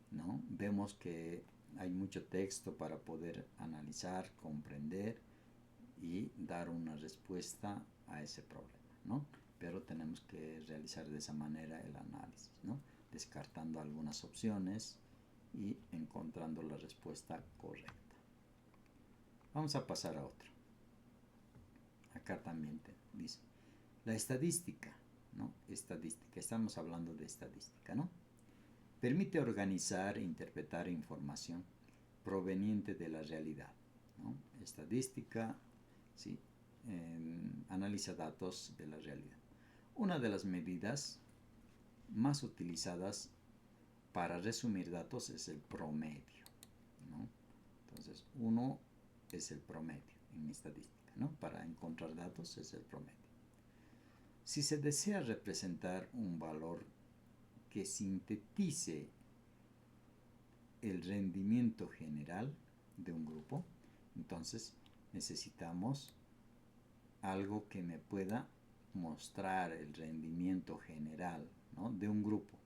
¿no? Vemos que hay mucho texto para poder analizar, comprender y dar una respuesta a ese problema, ¿no? Pero tenemos que realizar de esa manera el análisis, ¿no? Descartando algunas opciones y encontrando la respuesta correcta. Vamos a pasar a otro. Acá también dice la estadística, ¿no? Estadística, estamos hablando de estadística, ¿no? Permite organizar e interpretar información proveniente de la realidad, ¿no? Estadística, sí, analiza datos de la realidad. Una de las medidas más utilizadas para resumir datos es el promedio, ¿no? Entonces, uno es el promedio en estadística, ¿no? Para encontrar datos es el promedio. Si se desea representar un valor que sintetice el rendimiento general de un grupo, entonces necesitamos algo que me pueda mostrar el rendimiento general, ¿no? de un grupo.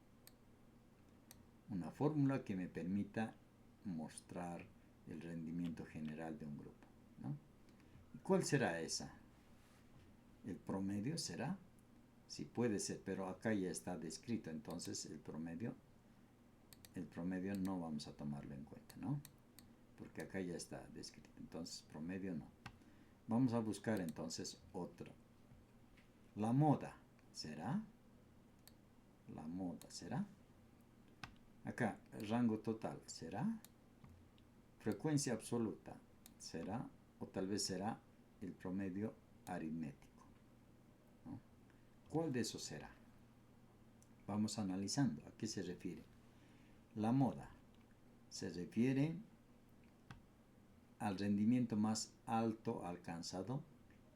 Una fórmula que me permita mostrar el rendimiento general de un grupo, ¿no? ¿Y cuál será esa? ¿El promedio será? Sí, puede ser, pero acá ya está descrito, entonces el promedio no vamos a tomarlo en cuenta, ¿no? Porque acá ya está descrito, entonces promedio no. Vamos a buscar entonces otro. La moda, ¿será? La moda, ¿será? Acá, rango total, ¿será? Frecuencia absoluta, será, o tal vez será el promedio aritmético, ¿no? ¿Cuál de esos será? Vamos analizando. ¿A qué se refiere? La moda se refiere al rendimiento más alto alcanzado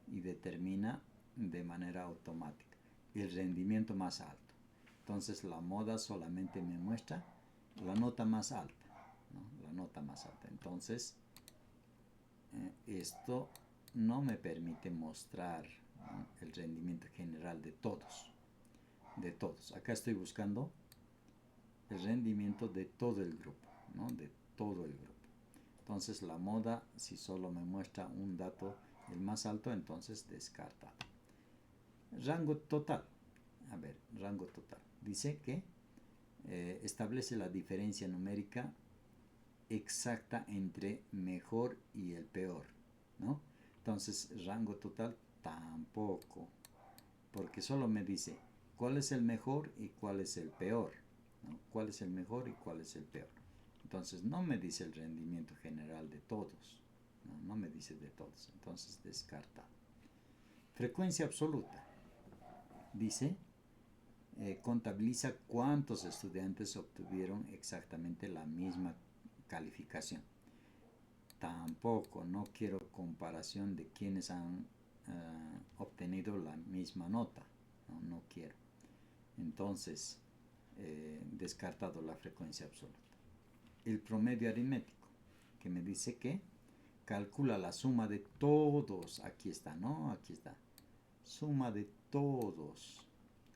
y determina de manera automática el rendimiento más alto. Entonces la moda solamente me muestra la nota más alta, ¿no? La nota más alta. Entonces esto no me permite mostrar, ¿no?, el rendimiento general de todos. De todos. Acá estoy buscando el rendimiento de todo el grupo, ¿no? De todo el grupo. Entonces la moda, si solo me muestra un dato, el más alto, entonces descartado. Rango total. A ver, rango total. Dice que establece la diferencia numérica exacta entre mejor y el peor, ¿no? Entonces rango total tampoco, porque solo me dice cuál es el mejor y cuál es el peor, ¿no? Cuál es el mejor y cuál es el peor. Entonces no me dice el rendimiento general de todos, no me dice de todos, entonces descarta. Frecuencia absoluta. Dice, contabiliza cuántos estudiantes obtuvieron exactamente la misma calificación. Tampoco, no quiero comparación de quienes han obtenido la misma nota, no quiero. Entonces, descartado la frecuencia absoluta. El promedio aritmético, que me dice que calcula la suma de todos, aquí está, ¿no? Aquí está. Suma de todos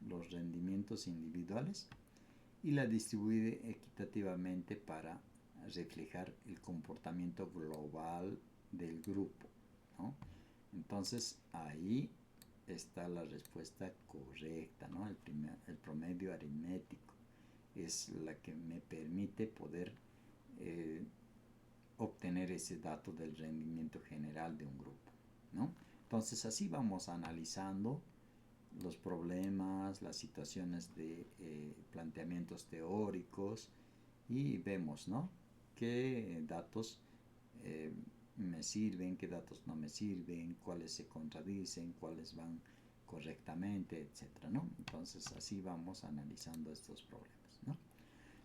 los rendimientos individuales y la distribuye equitativamente para reflejar el comportamiento global del grupo, ¿no? Entonces ahí está la respuesta correcta, ¿no? El promedio aritmético es la que me permite poder obtener ese dato del rendimiento general de un grupo, ¿no? Entonces así vamos analizando los problemas, las situaciones de planteamientos teóricos y vemos, ¿no?, qué datos me sirven, qué datos no me sirven, cuáles se contradicen, cuáles van correctamente, etcétera, ¿no? Entonces así vamos analizando estos problemas, ¿no?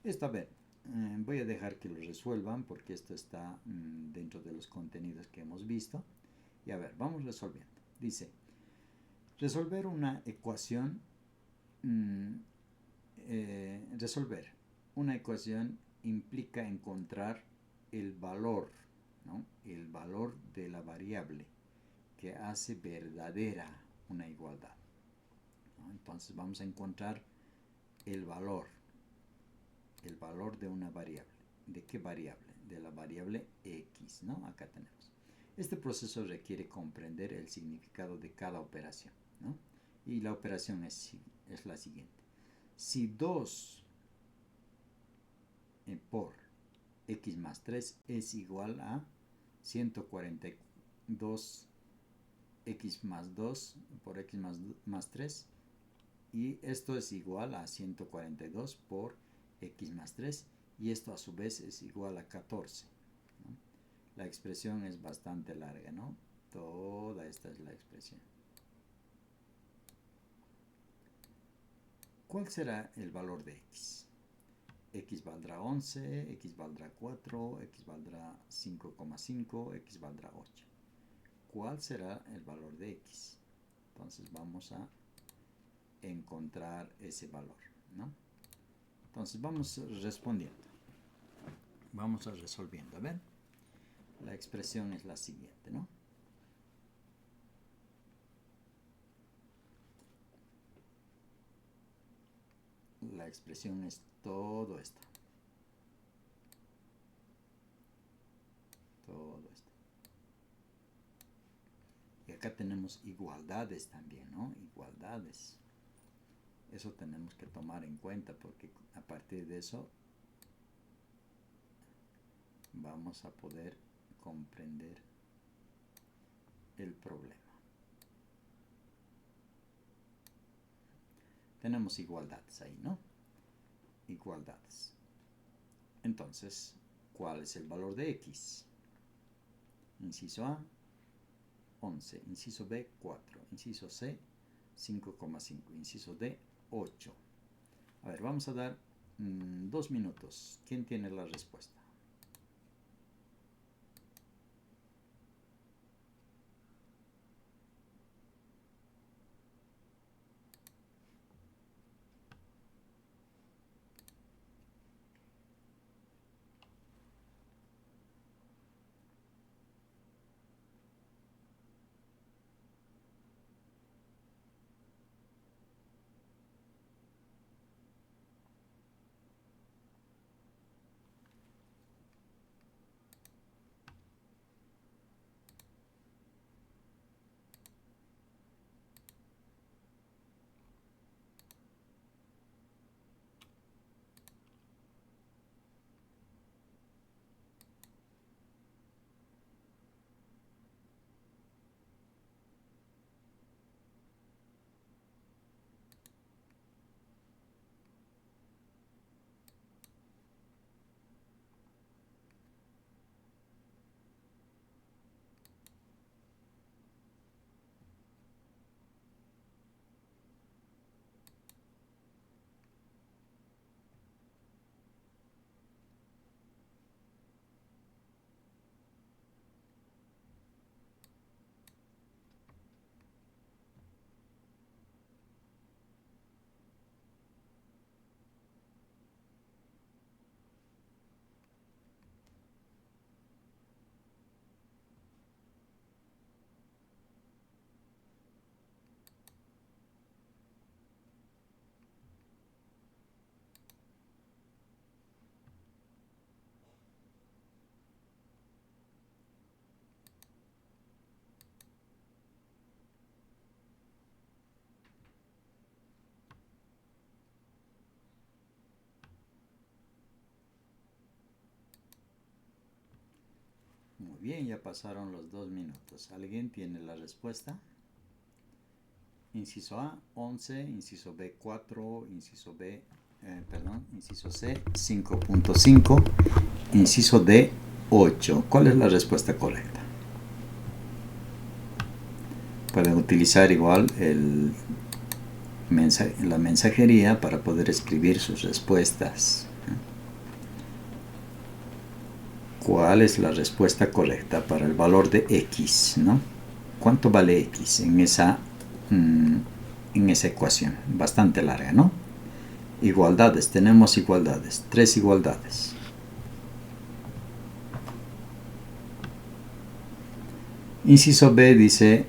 Esto, a ver, voy a dejar que lo resuelvan porque esto está dentro de los contenidos que hemos visto. Y a ver, vamos resolviendo. Dice, resolver una ecuación, resolver una ecuación implica encontrar el valor, ¿no?, el valor de la variable que hace verdadera una igualdad, ¿no? Entonces vamos a encontrar el valor de una variable. ¿De qué variable? De la variable x, ¿no? Acá tenemos. Este proceso requiere comprender el significado de cada operación, ¿no? Y la operación es la siguiente. Si 2 por x más 3 es igual a 142 x más 2 por x más 3, y esto es igual a 142 por x más 3, y esto a su vez es igual a 14, ¿no? La expresión es bastante larga, ¿no? Toda esta es la expresión. ¿Cuál será el valor de x? X valdrá 11, x valdrá 4, x valdrá 5,5, x valdrá 8. ¿Cuál será el valor de x? Entonces vamos a encontrar ese valor, ¿no? Entonces vamos respondiendo. Vamos a resolviendo. A ver, la expresión es la siguiente, ¿no? La expresión es todo esto. Todo esto. Y acá tenemos igualdades también, ¿no? Igualdades. Eso tenemos que tomar en cuenta porque a partir de eso vamos a poder comprender el problema. Tenemos igualdades ahí, ¿no? Igualdades. Entonces, ¿cuál es el valor de x? Inciso A, 11. Inciso B, 4. Inciso C, 5,5. Inciso D, 8. A ver, vamos a dar 2 minutos. ¿Quién tiene la respuesta? Muy bien, ya pasaron los 2 minutos. ¿Alguien tiene la respuesta? Inciso A, 11. Inciso B, 4. Inciso C, 5,5. Inciso D, 8. ¿Cuál es la respuesta correcta? Pueden utilizar igual la mensajería para poder escribir sus respuestas. ¿Cuál es la respuesta correcta para el valor de X, ¿no? ¿Cuánto vale X en esa ecuación? Bastante larga, ¿no? Igualdades, tenemos igualdades, 3 igualdades. Inciso B dice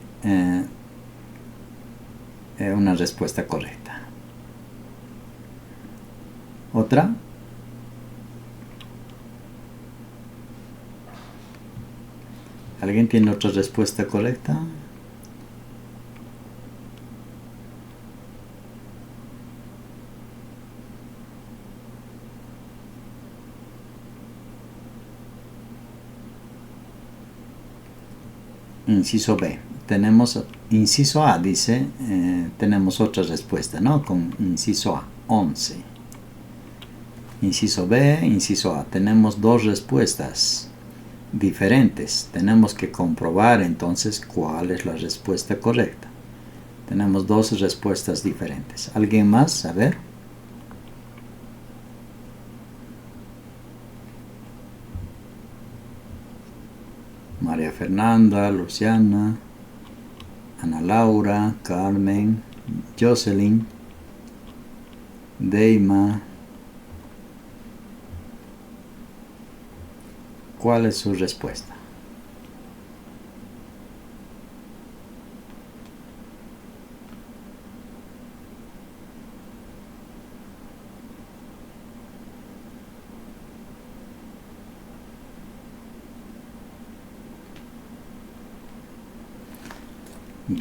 una respuesta correcta. ¿Otra? ¿Alguien tiene otra respuesta correcta? Inciso B. Tenemos inciso A, dice, tenemos otra respuesta, ¿no? Con inciso A, 11. Inciso B, inciso A. Tenemos 2 respuestas diferentes. Tenemos que comprobar entonces cuál es la respuesta correcta. Tenemos 2 respuestas diferentes. ¿Alguien más? A ver. María Fernanda, Luciana, Ana Laura, Carmen, Jocelyn, Deima. ¿Cuál es su respuesta?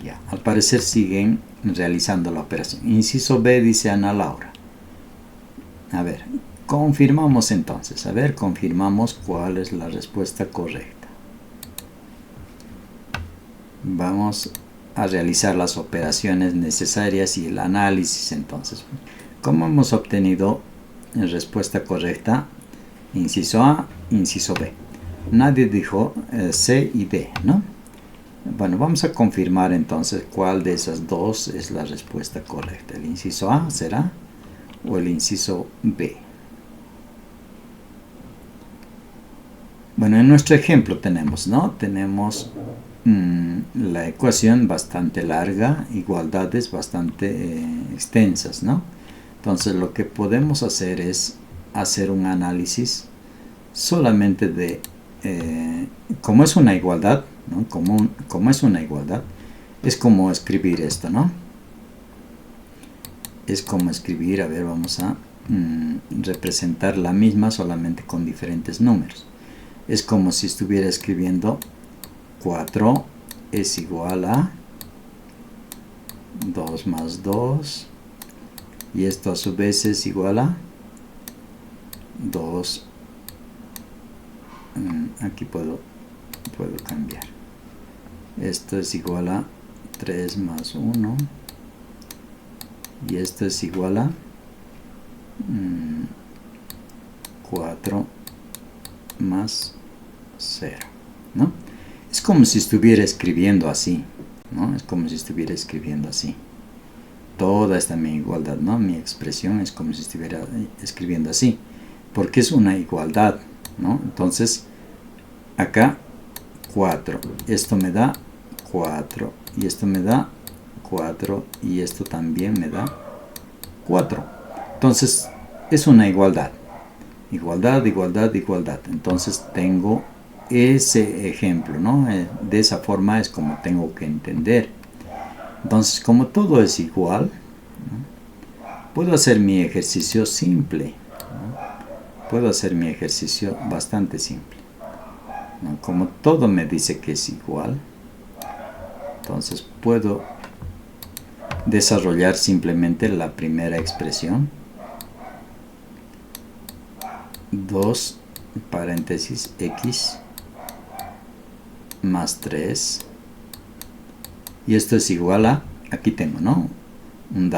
Ya, al parecer siguen realizando la operación. Inciso B dice Ana Laura. A ver, confirmamos entonces. A ver, confirmamos cuál es la respuesta correcta. Vamos a realizar las operaciones necesarias y el análisis entonces. ¿Cómo hemos obtenido la respuesta correcta? Inciso A, inciso B. Nadie dijo C y D, ¿no? Bueno, vamos a confirmar entonces cuál de esas dos es la respuesta correcta. ¿El inciso A será o el inciso B? Bueno, en nuestro ejemplo tenemos, ¿no? Tenemos la ecuación bastante larga, igualdades bastante extensas, ¿no? Entonces lo que podemos hacer es hacer un análisis solamente de, como es una igualdad, ¿no? Como es una igualdad, es como escribir esto, ¿no? Es como escribir, a ver, vamos a representar la misma solamente con diferentes números. Es como si estuviera escribiendo 4 es igual a 2 más 2, y esto a su vez es igual a 2. Aquí puedo cambiar. Esto es igual a 3 más 1, y esto es igual a 4 más 0, ¿no? Es como si estuviera escribiendo así, ¿no? Es como si estuviera escribiendo así. Toda esta mi igualdad, ¿no? Mi expresión es como si estuviera escribiendo así, porque es una igualdad, ¿no? Entonces, acá 4, esto me da 4, y esto me da 4, y esto también me da 4. Entonces, es una igualdad. Igualdad, igualdad, igualdad. Entonces tengo ese ejemplo, ¿no? De esa forma es como tengo que entender. Entonces, como todo es igual, ¿no? Puedo hacer mi ejercicio simple, ¿no? Puedo hacer mi ejercicio bastante simple, ¿no? Como todo me dice que es igual, entonces puedo desarrollar simplemente la primera expresión. 2 paréntesis x más 3, y esto es igual a, aquí tengo, ¿no? Un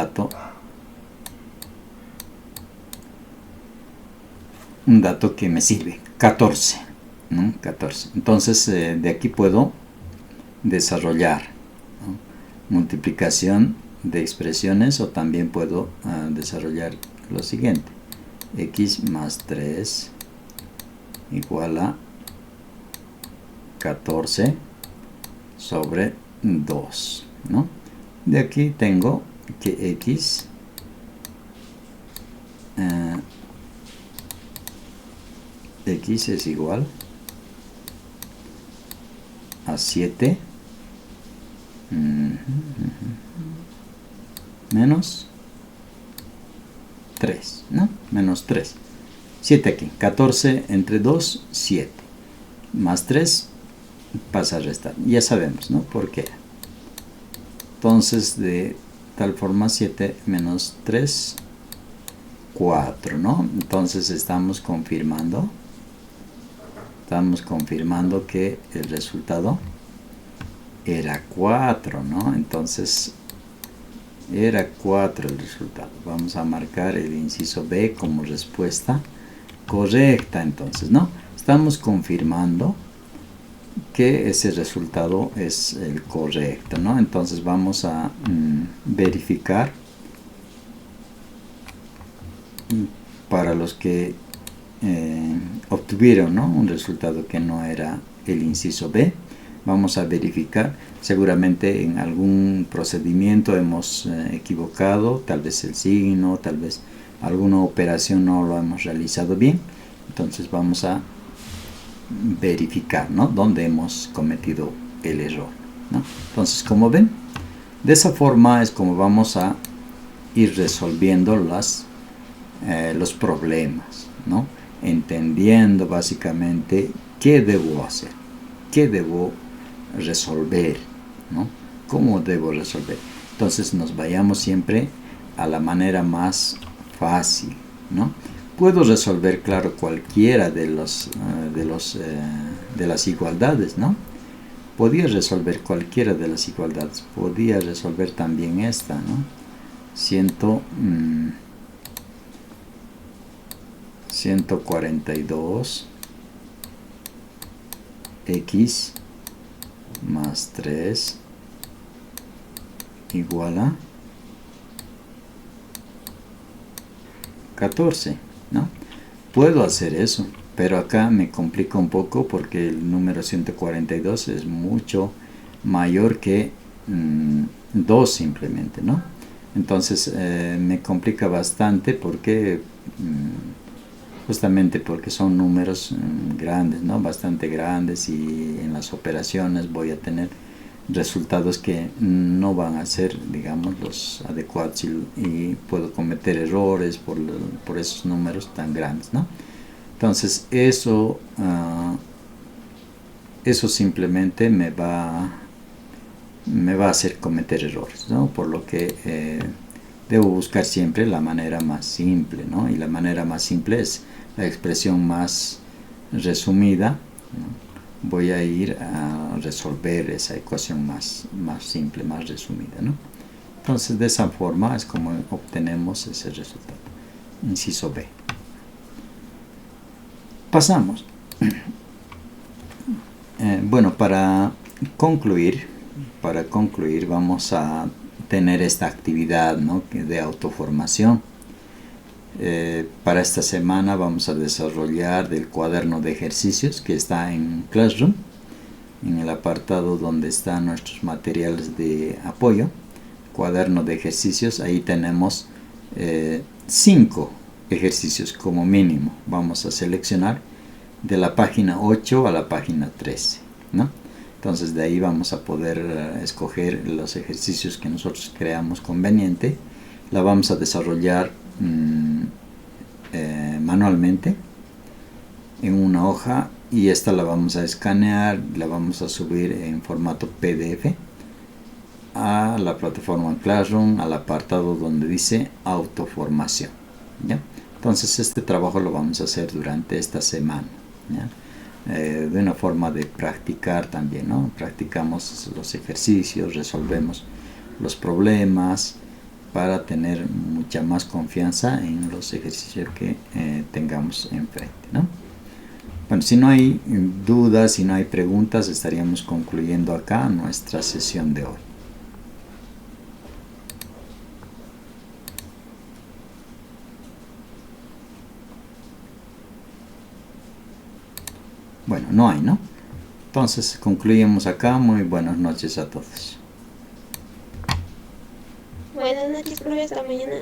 dato que me sirve, 14, ¿no? 14. Entonces de aquí puedo desarrollar, ¿no? Multiplicación de expresiones, o también puedo desarrollar lo siguiente: x más 3 igual a 14 sobre 2, ¿no? De aquí tengo que x es igual a 7 menos 3, ¿no? Menos 3. 7 aquí. 14 entre 2, 7. Más 3 pasa a restar. Ya sabemos, ¿no? ¿Por qué? Entonces, de tal forma, 7 menos 3, 4, ¿no? Entonces, estamos confirmando que el resultado era 4, ¿no? Entonces, era 4 el resultado. Vamos a marcar el inciso B como respuesta correcta, entonces, ¿no? Estamos confirmando que ese resultado es el correcto, ¿no? Entonces vamos a verificar para los que obtuvieron, ¿no?, un resultado que no era el inciso B. Vamos a verificar, seguramente en algún procedimiento hemos equivocado, tal vez el signo, tal vez alguna operación no lo hemos realizado bien. Entonces vamos a verificar, ¿no?, dónde hemos cometido el error, ¿no? Entonces, como ven, de esa forma es como vamos a ir resolviendo los problemas, ¿no? Entendiendo básicamente qué debo hacer, qué debo resolver, ¿no? ¿Cómo debo resolver? Entonces nos vayamos siempre a la manera más fácil, ¿no? Puedo resolver, claro, cualquiera de las igualdades, ¿no? Podía resolver cualquiera de las igualdades. Podía resolver también esta, ¿no? 142 x más 3 igual a 14, ¿no? Puedo hacer eso, pero acá me complica un poco porque el número 142 es mucho mayor que 2 simplemente, ¿no? Entonces me complica bastante porque justamente porque son números grandes, ¿no? Bastante grandes, y en las operaciones voy a tener resultados que no van a ser, digamos, los adecuados, y puedo cometer errores por esos números tan grandes, ¿no? Entonces eso simplemente me va a hacer cometer errores, ¿no? Por lo que debo buscar siempre la manera más simple, ¿no? Y la manera más simple es la expresión más resumida, ¿no? Voy a ir a resolver esa ecuación más simple, más resumida, ¿no? Entonces de esa forma es como obtenemos ese resultado. Inciso B. Pasamos. Bueno, para concluir vamos a tener esta actividad, ¿no?, de autoformación. Para esta semana vamos a desarrollar del cuaderno de ejercicios que está en Classroom, en el apartado donde están nuestros materiales de apoyo, cuaderno de ejercicios. Ahí tenemos 5 ejercicios como mínimo. Vamos a seleccionar de la página 8 a la página 13, ¿no? Entonces de ahí vamos a poder escoger los ejercicios que nosotros creamos conveniente. La vamos a desarrollar manualmente en una hoja, y esta la vamos a escanear, la vamos a subir en formato PDF a la plataforma Classroom, al apartado donde dice autoformación, ¿ya? Entonces este trabajo lo vamos a hacer durante esta semana, ¿ya? De una forma de practicar también, ¿no? Practicamos los ejercicios, resolvemos los problemas para tener mucha más confianza en los ejercicios que tengamos enfrente, ¿no? Bueno, si no hay dudas, si no hay preguntas, estaríamos concluyendo acá nuestra sesión de hoy. Bueno, no hay, ¿no? Entonces concluimos acá. Muy buenas noches a todos. Buenas noches, profe, hasta mañana.